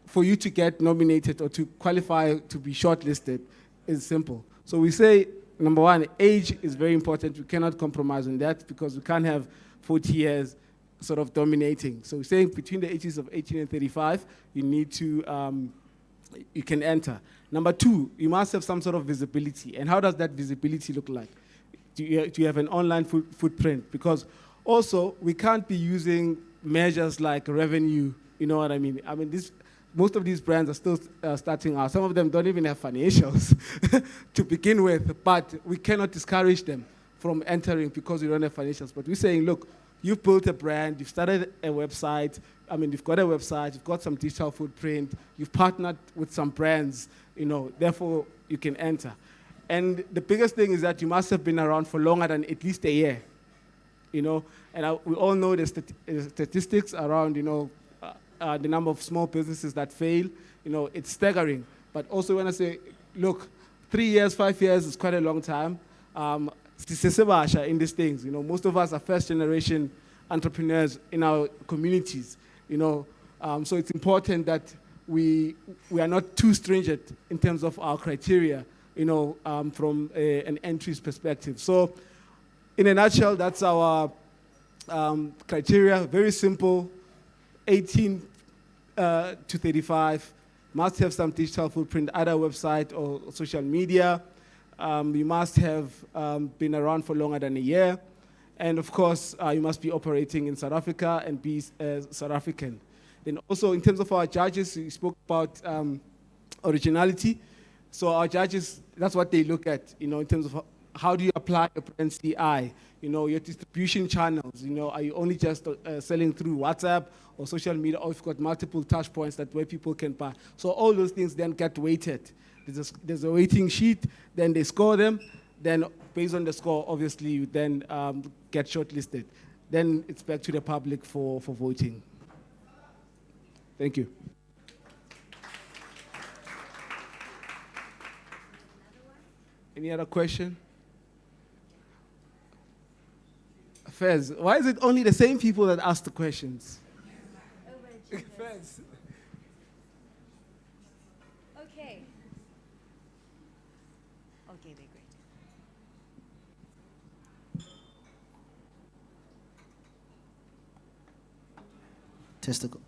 for you to get nominated or to qualify to be shortlisted is simple. So we say, number one, age is very important. We cannot compromise on that because we can't have 40 years sort of dominating. So we're saying between the ages of 18 and 35, you need to, you can enter. Number two, you must have some sort of visibility. And how does that visibility look like? Do you have an online footprint? Because also, we can't be using measures like revenue, you know what I mean? Most of these brands are still starting out. Some of them don't even have financials to begin with, but we cannot discourage them from entering because we don't have financials. But we're saying, look, you've built a brand, you've started a website, you've got a website, you've got some digital footprint, you've partnered with some brands, therefore you can enter. And the biggest thing is that you must have been around for longer than at least a year, And we all know the statistics around, the number of small businesses that fail, it's staggering. But also when I say, look, 3 years, 5 years is quite a long time. In these things, most of us are first generation entrepreneurs in our communities, so it's important that we are not too stringent in terms of our criteria, from an entry's perspective. So in a nutshell, that's our criteria, very simple, 18 to 35, must have some digital footprint, either website or social media. You must have been around for longer than a year. And of course, you must be operating in South Africa and be South African. Then also, in terms of our judges, we spoke about originality. So our judges, that's what they look at, in terms of how do you apply your brand CI, your distribution channels, are you only just selling through WhatsApp or social media, or if you've got multiple touch points that where people can buy. So all those things then get weighted. There's a weighting sheet, then they score them, then based on the score, obviously, you then get shortlisted. Then it's back to the public for voting. Thank you. Any other question? Fez, why is it only the same people that ask the questions? Fez. Okay. Okay, they're great. Testicle.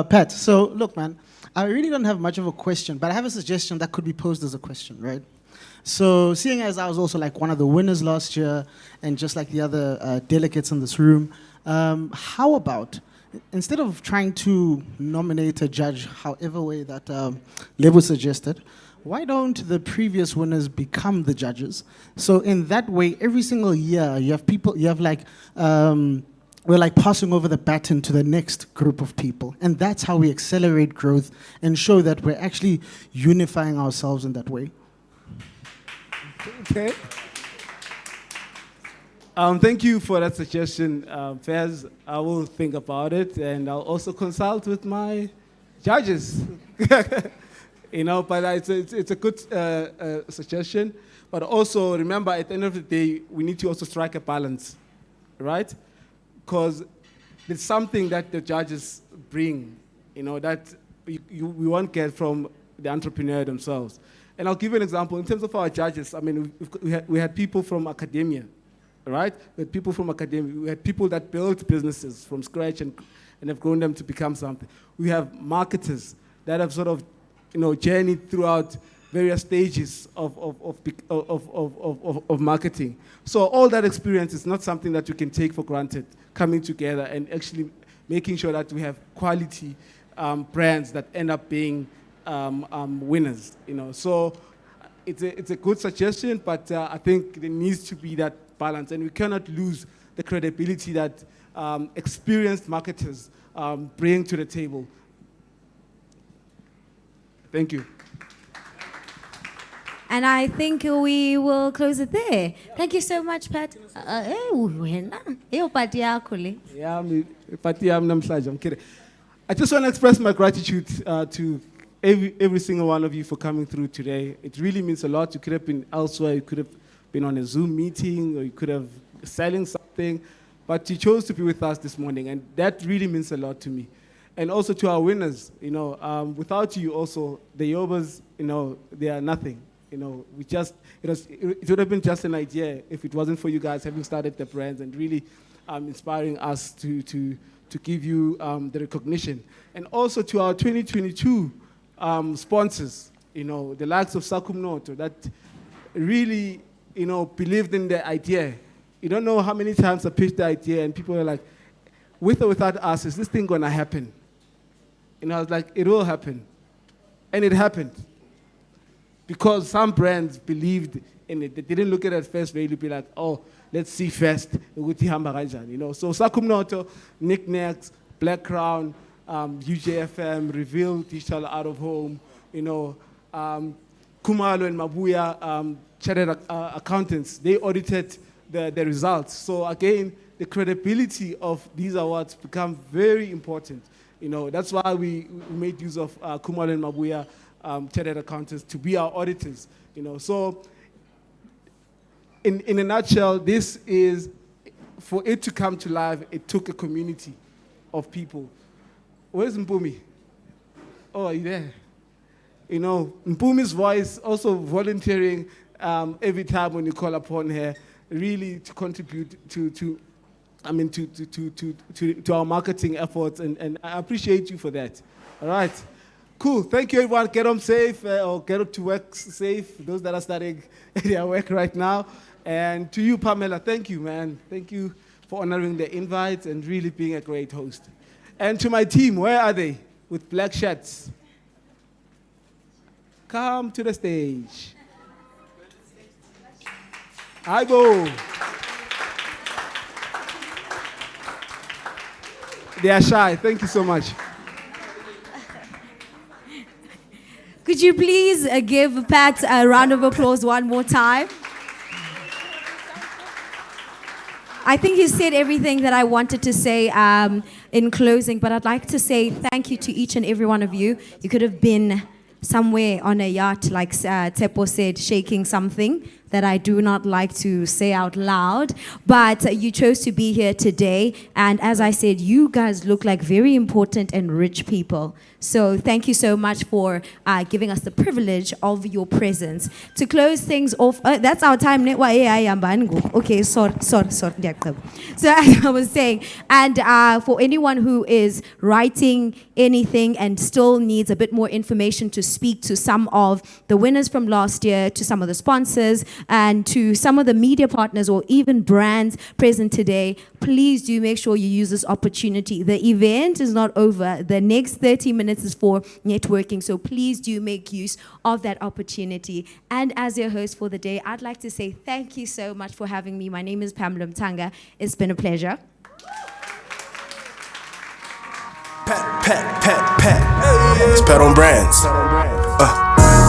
Pat, so look, man, I really don't have much of a question, but I have a suggestion that could be posed as a question, right? So seeing as I was also like one of the winners last year, and just like the other delegates in this room, how about, instead of trying to nominate a judge however way that Lebo suggested, why don't the previous winners become the judges? So in that way, every single year, you have people, you have like we're like passing over the baton to the next group of people. And that's how we accelerate growth and show that we're actually unifying ourselves in that way. Okay. Thank you for that suggestion, Faz. I will think about it, and I'll also consult with my judges. But it's a good suggestion. But also remember, at the end of the day, we need to also strike a balance, right? Because there's something that the judges bring, that we won't get from the entrepreneur themselves. And I'll give you an example. In terms of our judges, I mean, we had people from academia, right? We had people from academia. We had people that built businesses from scratch and have grown them to become something. We have marketers that have sort of, journeyed throughout various stages of marketing. So all that experience is not something that you can take for granted, coming together and actually making sure that we have quality brands that end up being winners. So it's a good suggestion, but I think there needs to be that balance, and we cannot lose the credibility that experienced marketers bring to the table. Thank you. And I think we will close it there. Thank you so much, Pat. Yeah, I'm kidding. I just want to express my gratitude to every single one of you for coming through today. It really means a lot. You could have been elsewhere. You could have been on a Zoom meeting, or you could have selling something, but you chose to be with us this morning, and that really means a lot to me. And also to our winners, without you also, the Yobas, they are nothing. It would have been just an idea if it wasn't for you guys having started the brands and really inspiring us to give you the recognition. And also to our 2022 sponsors, the likes of Sakumnoto, that really, believed in the idea. You don't know how many times I pitched the idea and people are like, with or without us, is this thing going to happen? And I was like, it will happen. And it happened. Because some brands believed in it. They didn't look at it first value, be like, oh, let's see first. So Sakumnoto, Knickknacks, Black Crown, UJFM, Reveal Digital Out of Home, Kumalo and Mabuya, chartered accountants, they audited the results. So again, the credibility of these awards become very important. That's why we made use of Kumalo and Mabuya chartered accountants to be our auditors. So in a nutshell, this is, for it to come to life, it took a community of people. Where's Mpumi? Oh, are you there? Mpumi's voice, also volunteering every time when you call upon her, really to contribute to our marketing efforts, and I appreciate you for that. All right. Cool. Thank you, everyone. Get home safe, or get up to work safe, those that are starting their work right now. And to you, Pamela, thank you, man. Thank you for honoring the invite and really being a great host. And to my team, where are they? With black shirts. Come to the stage. Aibo. They are shy. Thank you so much. Could you please give Pat a round of applause one more time? I think he said everything that I wanted to say in closing, but I'd like to say thank you to each and every one of you. You could have been somewhere on a yacht, like Tshepo said, shaking something that I do not like to say out loud, but you chose to be here today. And as I said, you guys look like very important and rich people. So thank you so much for giving us the privilege of your presence. To close things off, that's our time. Okay, sorry. So as I was saying, and for anyone who is writing anything and still needs a bit more information to speak to some of the winners from last year, to some of the sponsors, and to some of the media partners or even brands present today, please do make sure you use this opportunity. The event is not over. The next 30 minutes is for networking, so please do make use of that opportunity. And as your host for the day, I'd like to say thank you so much for having me. My name is Pamela Mtanga. It's been a pleasure. Pat. It's Pat on Brands.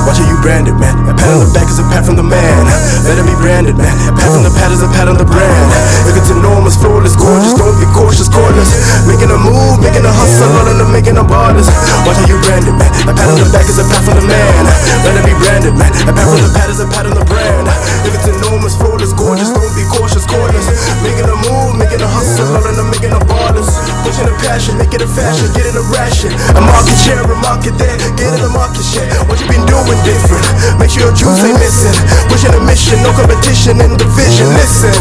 Watch how you brand it, man. A pat on the back is a pat from the man. Let it be branded, man. A pat from the pat is a pat on the brand. If it's enormous, flawless, gorgeous, don't be cautious, cordless. Making a move, making a hustle, all of them making a borders. Watch how you brand it, man. A pat on the back is a pat from the man. Let it be branded, man. A pat from the pat is a pat on the brand. If it's enormous, flawless, gorgeous, don't be cautious, cordless. Making a move, making a hustle, all of them making a borders. Pushing a passion, make it a fashion, get it a ration. A market share, a market there, get it a market share. What you been doing different? Make sure your juice ain't missing. Pushing a mission, no competition in the vision. Listen,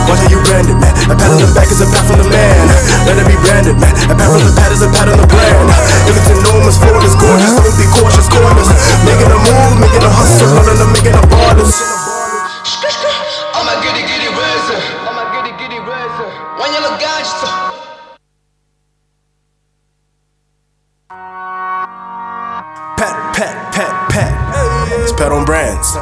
watch how you brand it, man. A pat on the back is a pat from the man. Let it be branded, man. A pat from the pat is a pat on the brand. If it's enormous, flawless, gorgeous, don't be cautious, corners. Making a move, making a hustle, all of them making a borders. I'm a giddy razor. When you look gangster. Pat. It's Pat on Brands.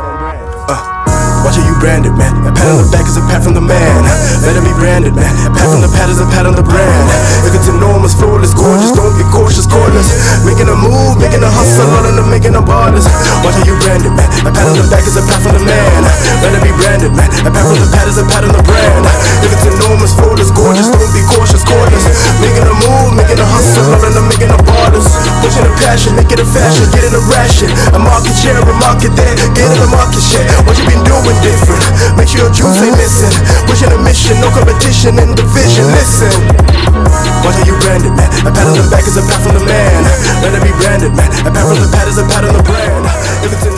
Watch how you brand it, man. A pat on the back is a pat from the man. Let it be branded, man. A pat from the pat is a pat on the brand. If it's enormous, flawless, gorgeous, don't be cautious, cordless. Making a move, making a hustle, all of them making a borders. Watch how you brand it, man. A pat on the back is a pat from the man. Let it be branded, man. A pat from the pat is a pat on the brand. If it's enormous, flawless, gorgeous, don't be cautious, cordless. Making a move, making a hustle, all of them making a borders. Pushing a passion, make it a fashion, get it a ration. A market share, a market there, get it a market share. What you been doing different? Make sure your juice ain't missing. Pushing a mission, no competition in the vision. Listen, watch how you brand it, man. A pat on the back is a pat from the man. Let it be branded, man. A pat from the pat is a pat on the brand. If it's